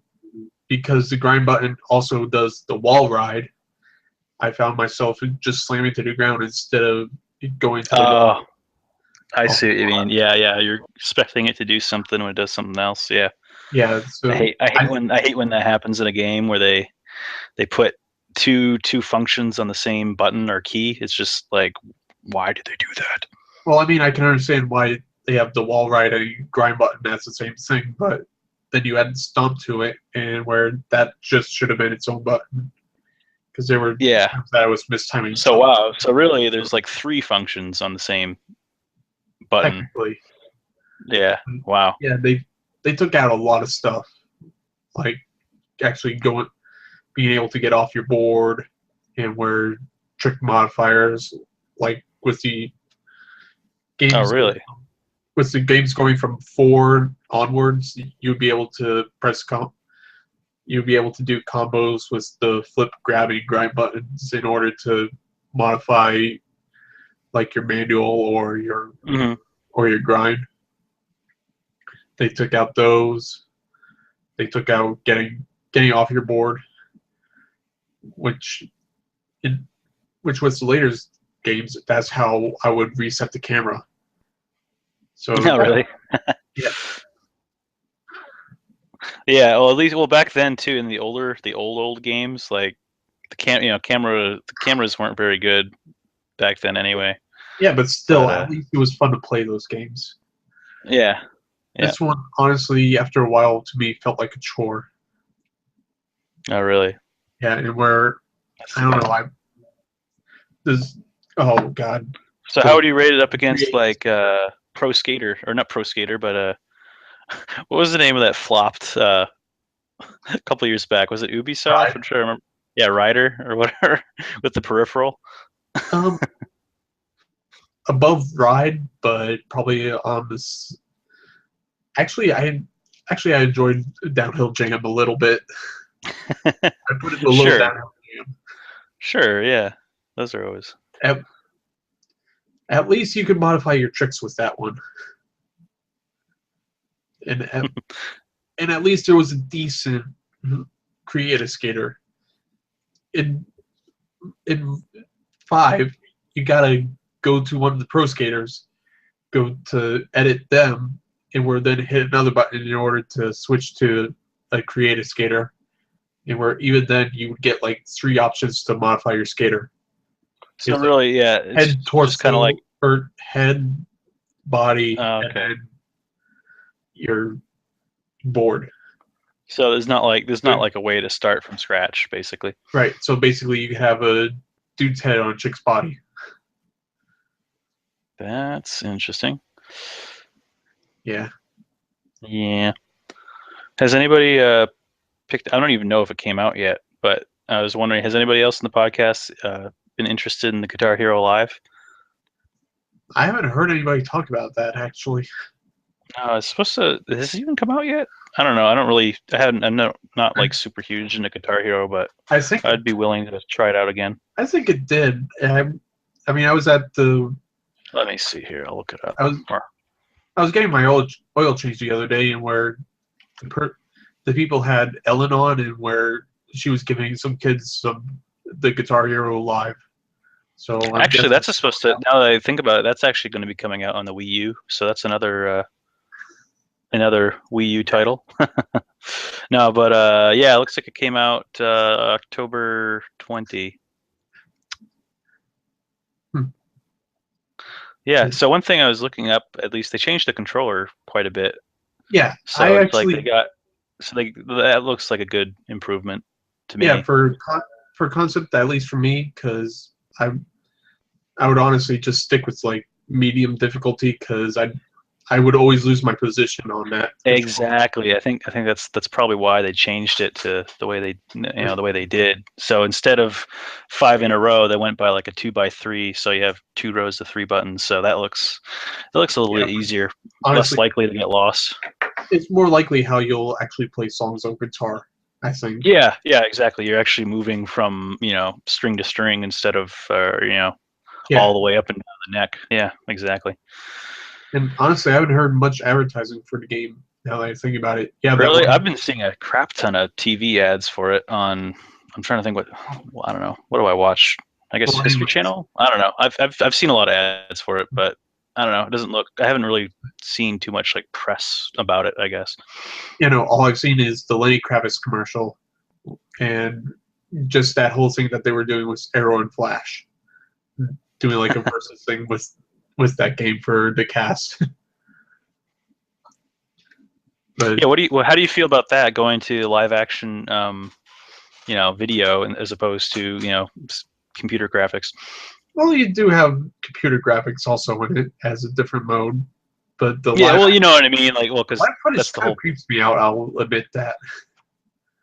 because the grind button also does the wall ride, I found myself just slamming to the ground instead of going to the Oh, wall I a see what whole you lot. mean. Yeah, yeah. You're expecting it to do something when it does something else. Yeah. Yeah, I so hate I hate I when I hate when that happens in a game where they put two functions on the same button or key. It's just like, why did they do that? well, I mean, I can understand why they have the wall ride and grind button as the same thing, but then you add stomp to it, and where that just should have been its own button because there were Yeah. times that I was mistiming So stomp. wow. So really, there's like 3 functions on the same button. Technically, Yeah. Wow. yeah, they took out a lot of stuff. Like actually being able to get off your board, and where trick modifiers, like with the Oh, games really? going from 4 onwards, you'd be able to you'd be able to do combos with the flip, grabbing, grind buttons in order to modify like your manual or your grind. They took out those. They took out getting off your board, which with the later games, that's how I would reset the camera. So Oh, really? yeah. Yeah, well, at least back then too, in the old games, like the cameras weren't very good back then anyway. Yeah, but still, at least it was fun to play those games. Yeah. This one, honestly, after a while, to me, felt like a chore. Oh, really? Yeah, and where I don't know, oh god. So how would you rate it up against like Pro Skater, or not Pro Skater, but what was the name of that flopped a couple years back? Was it Ubisoft? Ride. I'm sure I remember. Yeah, Ryder or whatever with the peripheral. Above Ride, but probably on this. Actually, I enjoyed Downhill Jam a little bit. I put it below Sure. Downhill Jam. Sure, yeah. Those are always. At least you could modify your tricks with that one. And at least there was a decent creative skater. In 5, you gotta go to one of the pro skaters, go to edit them, and we're then hit another button in order to switch to a creative skater. And where even then you would get like 3 options to modify your skater. So it's really, like yeah, it's head, torso, kind of like or head, body, okay. and then your board. So there's not like a way to start from scratch, basically. Right. So basically, you have a dude's head on a chick's body. That's interesting. Yeah. Yeah. Has anybody picked? I don't even know if it came out yet, but I was wondering, has anybody else in the podcast been interested in the Guitar Hero Live? I haven't heard anybody talk about that actually. It's supposed to. Has it even come out yet? I don't know. I'm not like super huge into Guitar Hero, but I think I'd be willing to try it out again. I think it did. I mean, I was at the. Let me see here. I'll look it up. I was getting my oil change the other day, and where the people had Ellen on, and where she was giving some kids the Guitar Hero Live. So actually, that's supposed to. Now that I think about it, that's actually going to be coming out on the Wii U. So that's another Wii U title. No, but yeah, it looks like it came out October 20. Yeah. So one thing I was looking up, at least they changed the controller quite a bit. Yeah. So that looks like a good improvement to me. Yeah, for concept, at least for me, because I would honestly just stick with like medium difficulty, because I would always lose my position on that. Exactly. I think that's probably why they changed it to the way they did. So instead of 5 in a row, they went by like a 2x3. So you have 2 rows of 3 buttons. So it looks a little bit easier, honestly, less likely to get lost. It's more likely how you'll actually play songs on guitar, I think. Yeah, exactly. You're actually moving from string to string instead of all the way up and down the neck. Yeah, exactly. And honestly, I haven't heard much advertising for the game now that I think about it. Yeah, really, I've been seeing a crap ton of TV ads for it on. I'm trying to think I don't know. What do I watch? I guess History Channel. I don't know. I've seen a lot of ads for it, but I don't know. It doesn't look. I haven't really seen too much like press about it, I guess. All I've seen is the Lenny Kravitz commercial, and just that whole thing that they were doing with Arrow and Flash, doing like a versus thing with that game for the cast. But yeah, how do you feel about that, going to live action, video, as opposed to computer graphics? Well, you do have computer graphics also in it as a different mode, but the you know what I mean, like, because live footage kind of creeps me out. I'll admit that.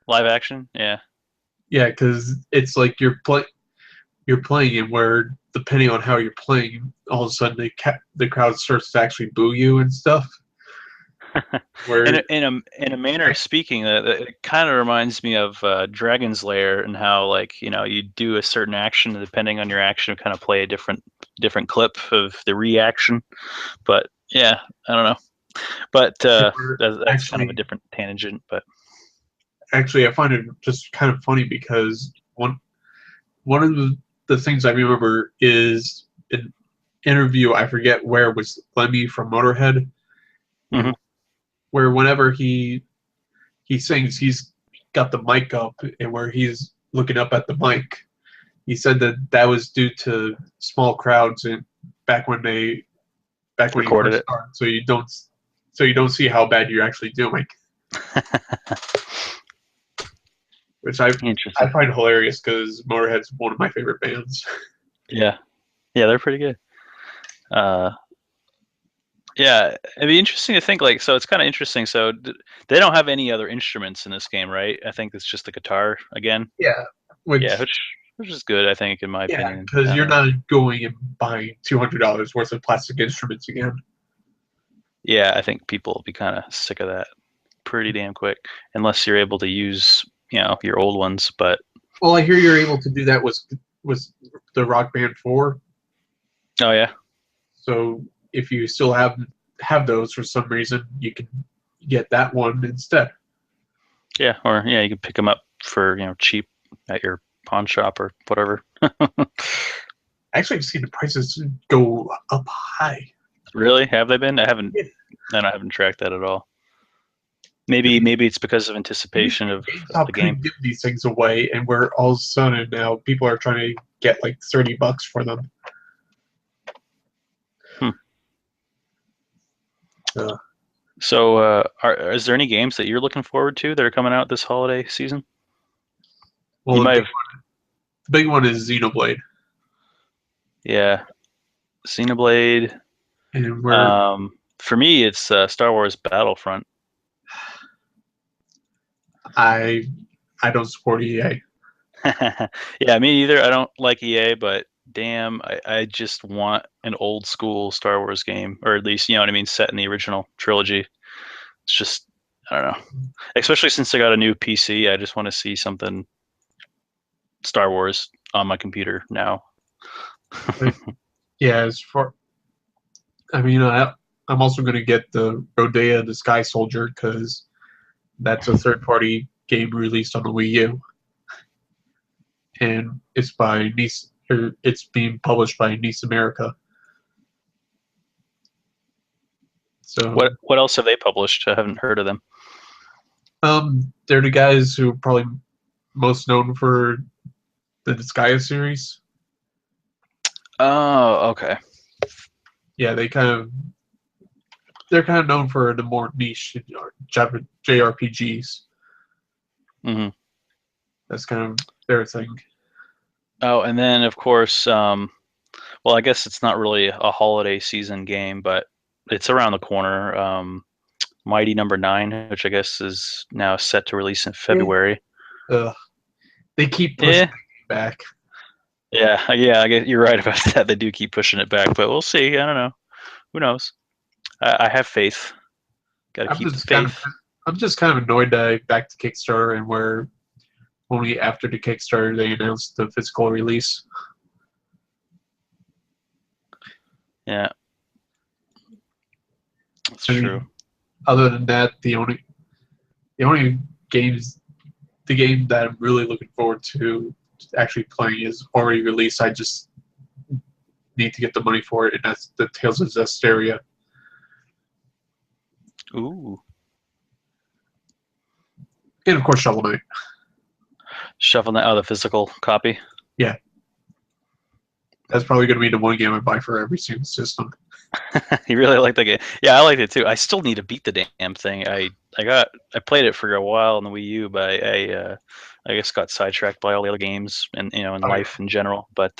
Live action, yeah. Yeah, because it's like you're playing it where depending on how you're playing, all of a sudden the crowd starts to actually boo you and stuff. in Where a manner of speaking, it kind of reminds me of Dragon's Lair and how you do a certain action, and depending on your action, kind of play a different clip of the reaction. But yeah, I don't know. But we're that's kind of a different tangent. But actually I find it just kind of funny because one of the things I remember is an interview, I forget where it was, Lemmy from Motorhead, mm-hmm. and where whenever he sings, he's got the mic up, and where he's looking up at the mic, he said that was due to small crowds and back when he Recorded first it. started, so you don't see how bad you're actually doing, which I Interesting. find hilarious because Motorhead's one of my favorite bands. Yeah, yeah, they're pretty good. Uh, yeah, it'd be interesting to think so. It's kind of interesting. So they don't have any other instruments in this game, right? I think it's just the guitar again. Yeah, Yeah, which which is good, I think, in my yeah, opinion. because you're not going and buying $200 worth of plastic instruments again. Yeah, I think people will be kind of sick of that pretty damn quick, unless you're able to use your old ones. But Well, I hear you're able to do that with the Rock Band 4. oh yeah, So if you still have those for some reason, you can get that one instead. yeah, or yeah, you can pick them up for cheap at your pawn shop or whatever. Actually, I've seen the prices go up high. Really? Have they been? Yeah. I haven't tracked that at all. Maybe it's because of anticipation of GameStop the game. couldn't give these things away, and we're all of a sudden now people are trying to get like $30 for them. Hmm. Uh, So, is there any games that you're looking forward to that are coming out this holiday season? You well, might have, the big one is Xenoblade, yeah, Xenoblade. and we're For me, it's Star Wars Battlefront. I I don't support EA. Yeah, me either. I don't like EA, but damn, I just want an old school Star Wars game, or at least, you know what I mean, set in the original trilogy. It's just, I don't know. Especially since I got a new PC, I just want to see something Star Wars on my computer now. Yeah, as far I mean, I'm also going to get the Rodea the Sky Soldier because that's a third-party game released on the Wii U, and it's by Nice. Or it's being published by Nice America. So, What else have they published? I haven't heard of them. they're the guys who are probably most known for the Disgaea series. Oh, okay. Yeah, they're kind of known for the more niche JRPGs. Hmm. That's kind of their thing. Oh, and then of course, well, I guess it's not really a holiday season game, but it's around the corner. Mighty Number Nine, which I guess is now set to release in Yeah. February. They keep pushing Yeah, it back. yeah. I guess you're right about that. They do keep pushing it back, but we'll see. I don't know. Who knows? I have faith. Got to I'm keep the just kind of faith. I'm just kind of annoyed that I backed to Kickstarter and where only after the Kickstarter they announced the physical release. Yeah, that's I true. mean, other than that, the only games the game that I'm really looking forward to actually playing is already released. I just need to get the money for it, and that's the Tales of Zestiria. Ooh, And of course Shovel Knight. Shovel Knight. Oh, the physical copy. Yeah. That's probably gonna be the one game I buy for every single system. You really like the game? Yeah, I liked it too. I still need to beat the damn thing. I played it for a while on the Wii U, but I guess got sidetracked by all the other games and in Oh yeah. life in general. But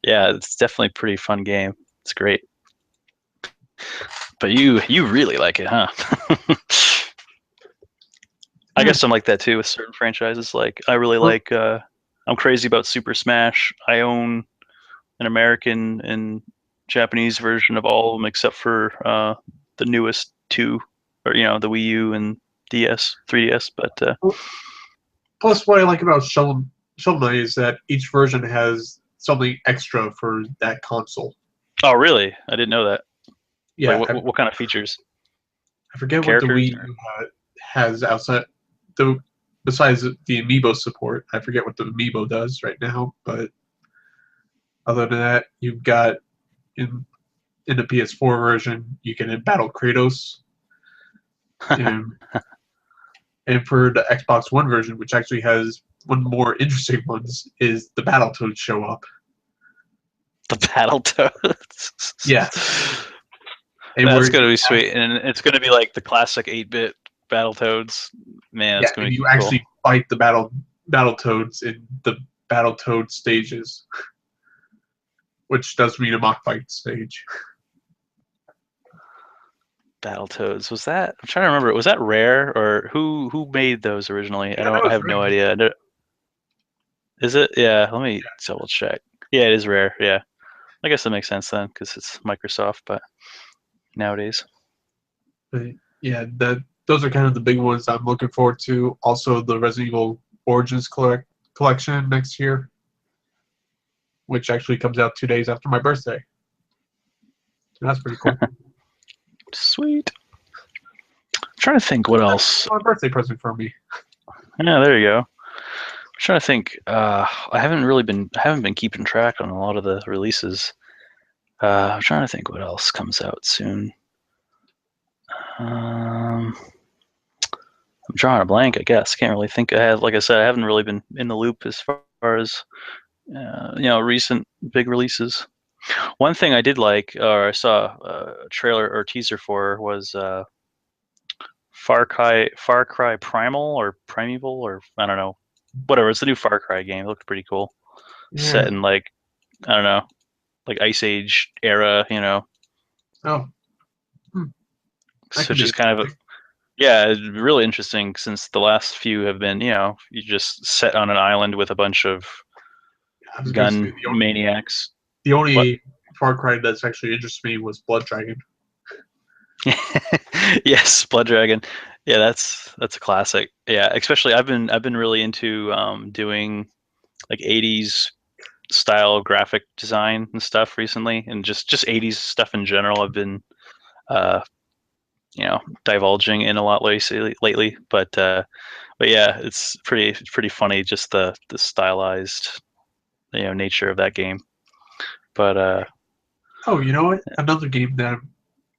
yeah, it's definitely a pretty fun game. It's great. But you really like it, huh? I guess I'm like that too with certain franchises. Like I really Well, like. I'm crazy about Super Smash. I own an American and Japanese version of all of them except for the newest two, or the Wii U and DS, 3DS. But plus, what I like about Shovel Knight is that each version has something extra for that console. oh, really? I didn't know that. Like, Yeah, what kind of features? I forget what the Characters? Wii U has outside the besides the amiibo support. I forget what the amiibo does right now, but other than that, you've got in the PS4 version, you can battle Kratos, and and for the Xbox One version, which actually has one of the more interesting ones, is the Battletoads show up. The Battletoads. Yeah, and That's where gonna be sweet, and it's gonna be like the classic 8-bit Battletoads. Man, yeah, that's gonna and be you cool. actually fight the Battletoads in the Battletoad stages, which does mean a mock fight stage. Battletoads, was that? I'm trying to remember. Was that Rare, or who made those originally? Yeah, that I was have no great. idea. Is it? Yeah, let me double check. Yeah, it is Rare. Yeah, I guess that makes sense then because it's Microsoft. But nowadays, But yeah, those are kind of the big ones I'm looking forward to. Also, the Resident Evil Origins collection next year, which actually comes out 2 days after my birthday. So that's pretty cool. sweet. I'm trying to think what else. My birthday present for me. Yeah, there you go. I'm trying to think. I haven't been keeping track on a lot of the releases. I'm trying to think what else comes out soon. Um, I'm drawing a blank. I guess can't really think. Like I said, I haven't really been in the loop as far as recent big releases. One thing I did like, or I saw a trailer or teaser for, was Far Cry Primal or Primeval, or I don't know, whatever. It's the new Far Cry game. It looked pretty cool. Set Yeah. in like, I don't know, like Ice Age era, Oh, hmm. That So could be just kind of interesting. yeah, it's really interesting since the last few have been, you just set on an island with a bunch of I was gonna say gun maniacs. the What? only Far Cry that's actually interested me was Blood Dragon. Yes, Blood Dragon. Yeah, that's a classic. Yeah, especially I've been really into doing like 80s style graphic design and stuff recently, and just 80s stuff in general. I've been uh, divulging in a lot lately. But yeah, it's pretty funny just the stylized nature of that game. But Oh, you know what? Another game that I'm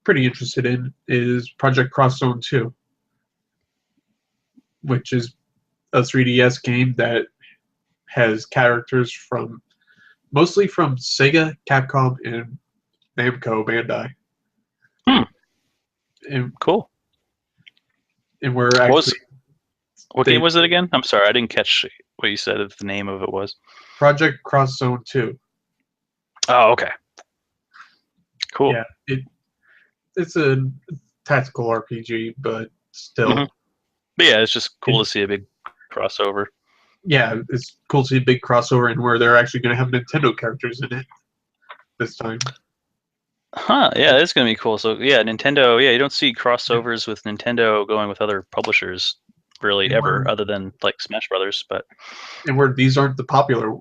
pretty interested in is Project Cross Zone 2, which is a 3DS game that has characters from mostly from Sega, Capcom, and Namco Bandai. hmm, And, cool. and we're What actually was what they game was it again? I'm sorry, I didn't catch what you said. If the name of it was. Project Cross Zone 2. Oh, okay, cool. Yeah, it's a tactical RPG, but hmm still, But yeah, it's just cool it, to see a big crossover. yeah, it's cool to see a big crossover and where they're actually going to have Nintendo characters in it this time. Huh? Yeah, that's gonna be cool. So yeah, Nintendo. Yeah, you don't see Yeah. crossovers with Nintendo going with other publishers really And ever, where other than like Smash Brothers. But these aren't the popular,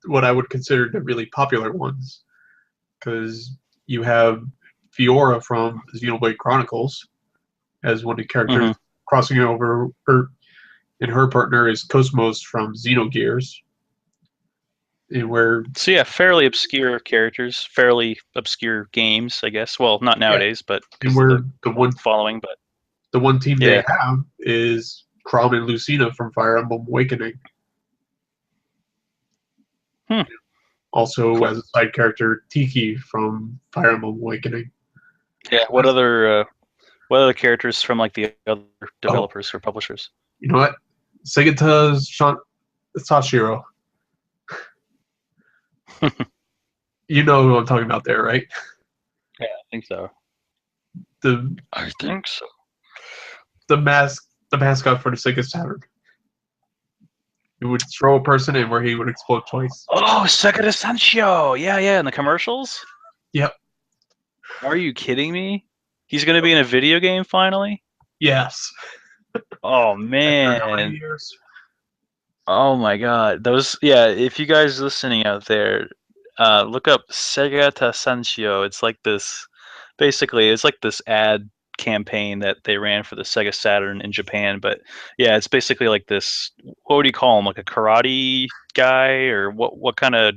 what I would consider the really popular ones, because you have Fiora from Xenoblade Chronicles as one of the characters hmm crossing over, and her partner is Cosmos from Xenogears, and where so yeah, fairly obscure characters, fairly obscure games, I guess. Well, not yeah, nowadays, but and because of where the cult following. But the one team they yeah. have is Chrom and Lucina from Fire Emblem Awakening. Hmm. Also, Cool. as a side character, Tiki from Fire Emblem Awakening. Yeah. What other characters from like the other Oh, developers or publishers? you know what? Segata's Sashiro. You know who I'm talking about there, right? Yeah, I think so. The I think so. the mask the mascot for the Sega Saturn. He would throw a person in where he would explode twice. Oh, Sega de Sancho. Yeah, yeah, in the commercials? Yep. Are you kidding me? He's going to be in a video game finally? Yes. Oh, After how many man. years? Oh, my God. Those, yeah, if you guys listening out there, look up Sega de Sancho. It's like this, basically, it's like this ad campaign that they ran for the Sega Saturn in Japan. But yeah, it's basically like this, what would you call him? Like a karate guy? Or what kind of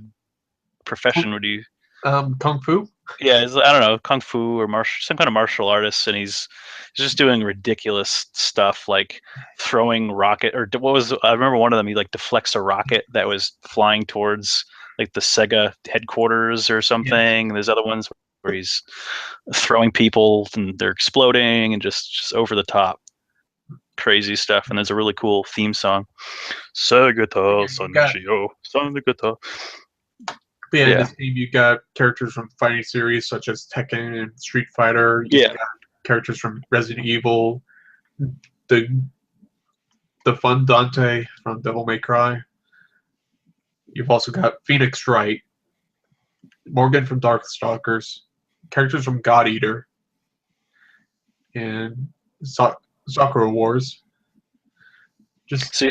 profession would you? Kung Fu. Yeah, I don't know, kung fu or some kind of martial artist, and he's just doing ridiculous stuff like throwing rocket or what was I remember one of them he like deflects a rocket that was flying towards like the Sega headquarters or Yeah. something. And there's other ones where he's throwing people and they're exploding and just over the top crazy stuff. And there's a really cool theme song, Sega You got Sanshio, Sega. Yeah, in Yeah, this game you got characters from fighting series such as Tekken and Street Fighter. You've yeah. got characters from Resident Evil, the the fun Dante from Devil May Cry. You've also got Phoenix Wright, Morgan from Darkstalkers, characters from God Eater, and Sakura Wars. Just So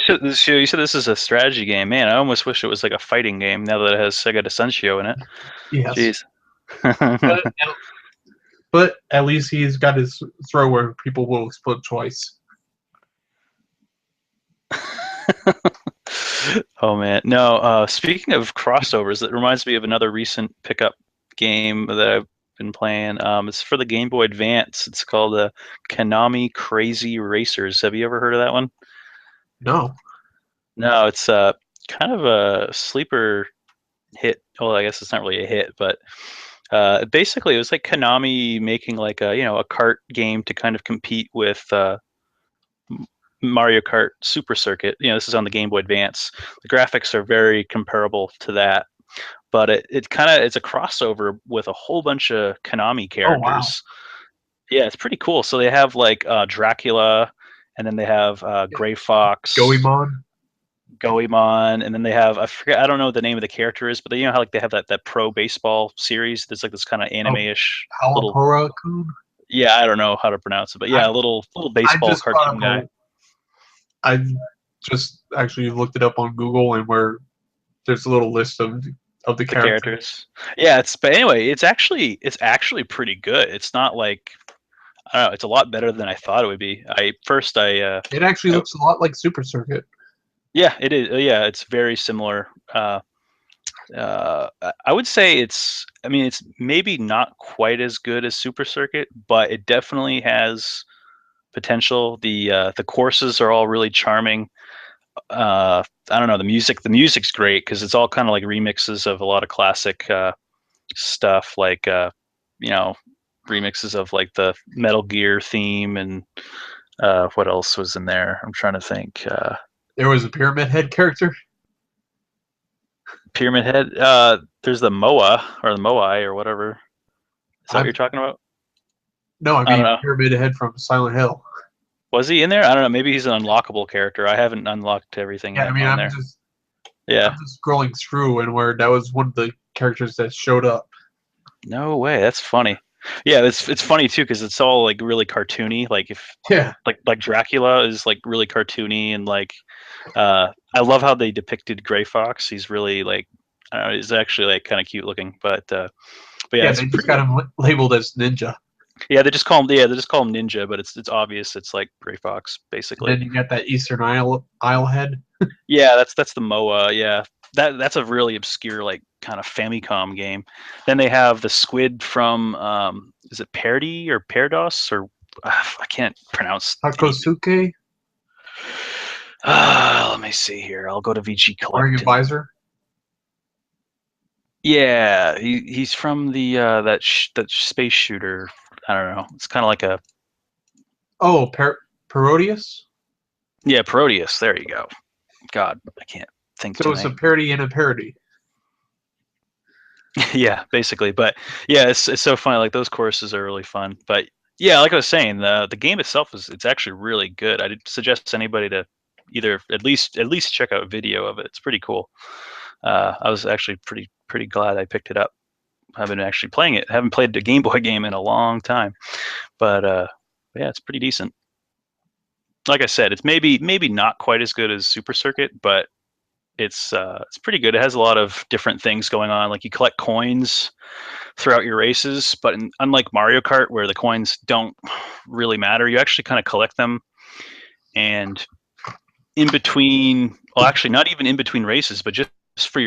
you said this is a strategy game, man. I almost wish it was like a fighting game now that it has Sega de Sanshio in it. yes, Jeez. but but at least he's got his throw where people will explode twice. Oh man, no. Speaking of crossovers, it reminds me of another recent pickup game that I've been playing. It's for the Game Boy Advance. It's called Konami Crazy Racers. Have you ever heard of that one? No. No, it's kind of a sleeper hit. Well, I guess it's not really a hit, but basically it was like Konami making like a kart game to kind of compete with Mario Kart Super Circuit. This is on the Game Boy Advance. The graphics are very comparable to that, but it's a crossover with a whole bunch of Konami Oh wow. characters. Yeah, it's pretty cool. So they have like Dracula, and then they have Gray Fox, Goemon. Goemon, and then they have I don't know what the name of the character is, but you know how like they have that pro baseball series. There's like this kind of Oh, anime-ish little, Hawapora-kun. yeah, I don't know how to pronounce it, but yeah, I a little I baseball just thought cartoon guy. about. I just actually looked it up on Google, and where there's a little list of the The characters. characters. Yeah, but anyway, it's actually pretty good. It's not like I don't know, it's a lot better than I thought it would be. It actually looks a lot like Super Circuit. Yeah, it is. Yeah, it's very similar. I would say I mean, it's maybe not quite as good as Super Circuit, but it definitely has potential. The courses are all really charming. I don't know, the music's great because it's all kind of like remixes of a lot of classic stuff, like you know, remixes of like the Metal Gear theme and what else was in there? I'm trying to think. There was a Pyramid Head character. Pyramid Head. There's the Moa or the Moai or whatever. Is that what I you're talking about? No, I I don't mean know. Pyramid Head from Silent Hill. Was he in there? I don't know. Maybe he's an unlockable character. I haven't unlocked everything Yeah, I yet mean on there. I'm Yeah. just scrolling through, and where that was one of the characters that showed up. No way. That's funny. Yeah, it's funny too because it's all like really cartoony. Like if Yeah, like Dracula is like really cartoony and like I love how they depicted Gray Fox. He's really like I don't know, he's actually like kind of cute looking, but yeah, yeah, it's they just pretty. got him labeled as Ninja. They just call him Ninja, but it's obvious it's like Gray Fox And basically. then you got that Eastern Isle head. Yeah, that's the MOA. Yeah, that's a really obscure like kind of Famicom game. Then they have the squid from is it Parody or Parados or I can't pronounce anything. Hakosuke, Let me see here. I'll go to VG wearing a Collect and visor. yeah, he's from the that space shooter. I don't know. It's kind of like a Oh, Parodius. yeah Proteus. There you go. God, I can't think So it's a tonight. parody in a parody. Yeah, basically. But yeah, it's so funny. Like those courses are really fun. But Yeah, like I was saying, the game itself it's actually really good. I'd suggest anybody to either at least check out a video of it. It's pretty cool. I was actually pretty glad I picked it up. I've been actually playing it. I haven't played the Game Boy game in a long time, but yeah, it's pretty decent. Like I said, it's maybe not quite as good as Super Circuit, but it's pretty good. It has a lot of different things going on. Like you collect coins throughout your races, but unlike Mario Kart, where the coins don't really matter, you actually kind of collect them. And in between, well, actually, not even in between races, but just for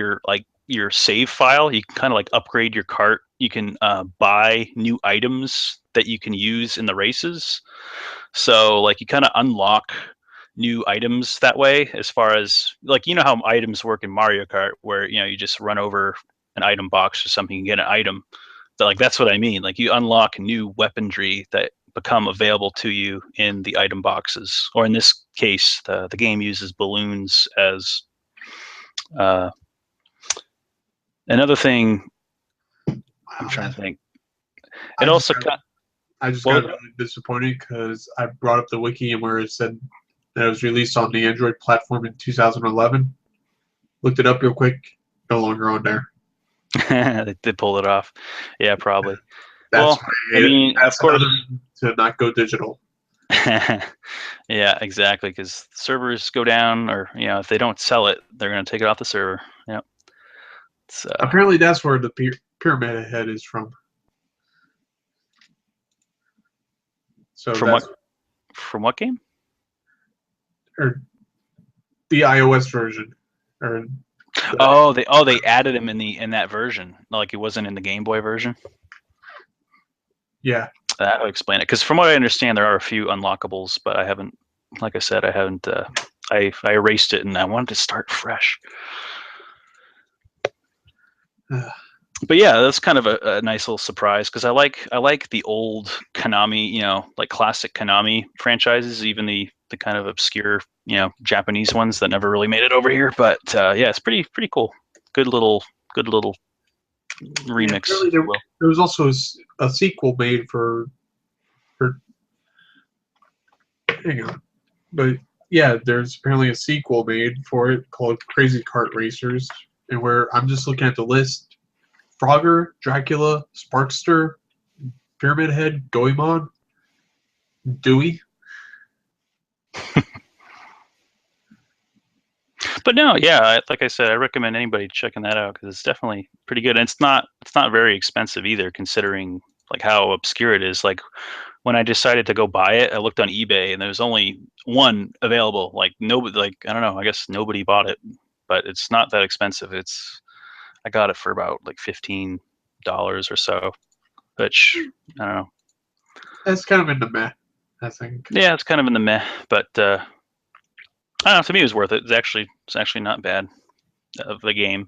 your save file, you can kind of like upgrade your cart. You can buy new items that you can use in the races. So like you kind of unlock new items that way, as far as like how items work in Mario Kart, where you just run over an item box or something and get an item. But like that's what I mean. Like you unlock new weaponry that become available to you in the item boxes, or in this case, the game uses balloons as uh, another thing. I'm Wow, trying to think. It I just also got got I just got well, really disappointed because I brought up the wiki and where it said that it was released on the Android platform in 2011. Looked it up real quick. No longer on there. they pulled it off. Yeah, probably. That's Well, I mean, of that's another course. reason to not go digital. Yeah, exactly. Because servers go down, or if they don't sell it, they're going to take it off the server. Yeah. It's, Apparently, that's where the pyramid head is from. So from what that's from what game? or the iOS version, or Oh, they added him in that version. Like he wasn't in the Game Boy version. yeah. That would explain it. Because from what I understand, there are a few unlockables, but I haven't. Like I said, I haven't. I erased it, and I wanted to start fresh. But yeah, that's kind of a nice little surprise, because I like the old Konami, like classic Konami franchises, even the kind of obscure, Japanese ones that never really made it over here. But yeah, it's pretty cool. Good little Yeah, remix, apparently if you will. there was also a sequel made for hang on, but yeah, there's apparently a sequel made for it called Crazy Kart Racers, and where I'm just looking at the list: Frogger, Dracula, Sparkster, Pyramid Head, Goemon, Dewey. But no, yeah, like I said, I recommend anybody checking that out, because it's definitely pretty good. And it's not very expensive either, considering like how obscure it is. Like when I decided to go buy it, I looked on eBay and there was only one available. Like nobody, like I don't know, I guess nobody bought it, but it's not that expensive. I got it for about like $15 or so, which I don't know. That's kind of in the meh, I think. Yeah, it's kind of in the meh, but I don't know. To me, it was worth it. It's actually not bad of the game.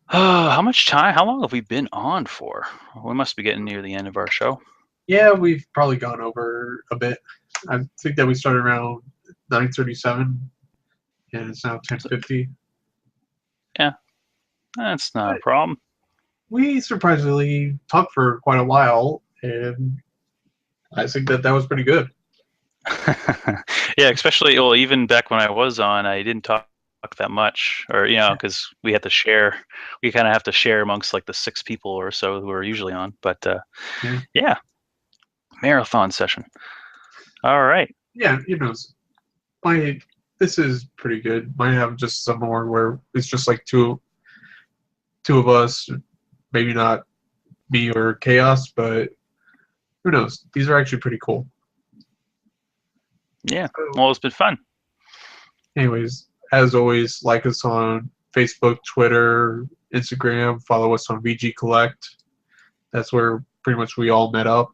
How much time? How long have we been on for? We must be getting near the end of our show. Yeah, we've probably gone over a bit. I think that we started around 9:37, and it's now 10:50. Yeah, that's not a But problem. we surprisingly talked for quite a while, and I think that was pretty good. Yeah, especially well, even back when I was on, I didn't talk that much, or because we had to share. We kind of have to share amongst like the 6 people or so who are usually on. But Yeah, yeah, marathon session. All right. yeah, my this is pretty good. Might have just some more where it's just like two of us, maybe not me or Chaos, but who knows? These are actually pretty cool. Yeah. So, Well, it's been fun. anyways, as always, like us on Facebook, Twitter, Instagram. Follow us on VG Collect. That's where pretty much we all met up.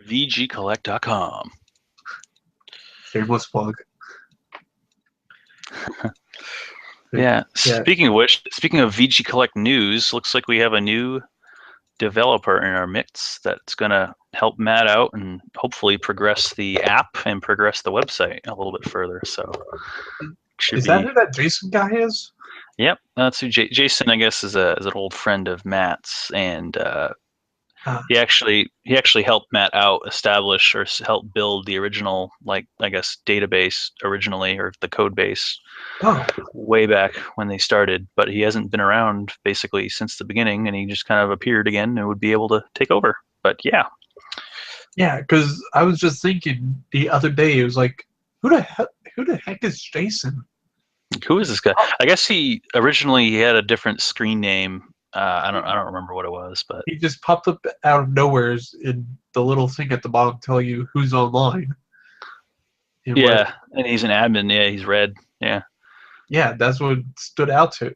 VGcollect.com. Shameless plug. Yeah. Yeah. Speaking of which, speaking of VG Collect news, looks like we have a new developer in our midst that's going to help Matt out and hopefully progress the app and progress the website a little bit further. So should Is that be. who that Jason guy is? Yep, that's who Jason, I guess, is an old friend of Matt's, and he actually helped Matt out establish or help build the original, like, I guess, database originally, or the code base Oh, way back when they started. But he hasn't been around basically since the beginning, and he just kind of appeared again and would be able to take over. But yeah, yeah, because I was just thinking the other day, it was like, who the heck is Jason? who is this guy? I guess he originally he had a different screen name. I don't remember what it was, but He just popped up out of nowhere in the little thing at the bottom tell you who's online. And yeah, and he's an admin. Yeah, he's red. Yeah. that's what stood out to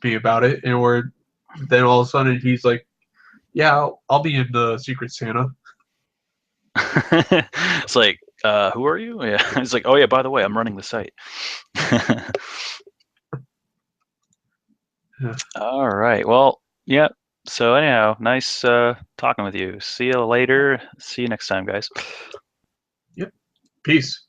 me about it. And where then all of a sudden he's like, yeah, I'll be in the Secret Santa. It's like, who are you? Yeah. It's like, oh yeah, by the way, I'm running the site. Yeah. All right. Well, yeah. So anyhow, nice talking with you. See you later. See you next time, guys. Yep. Peace.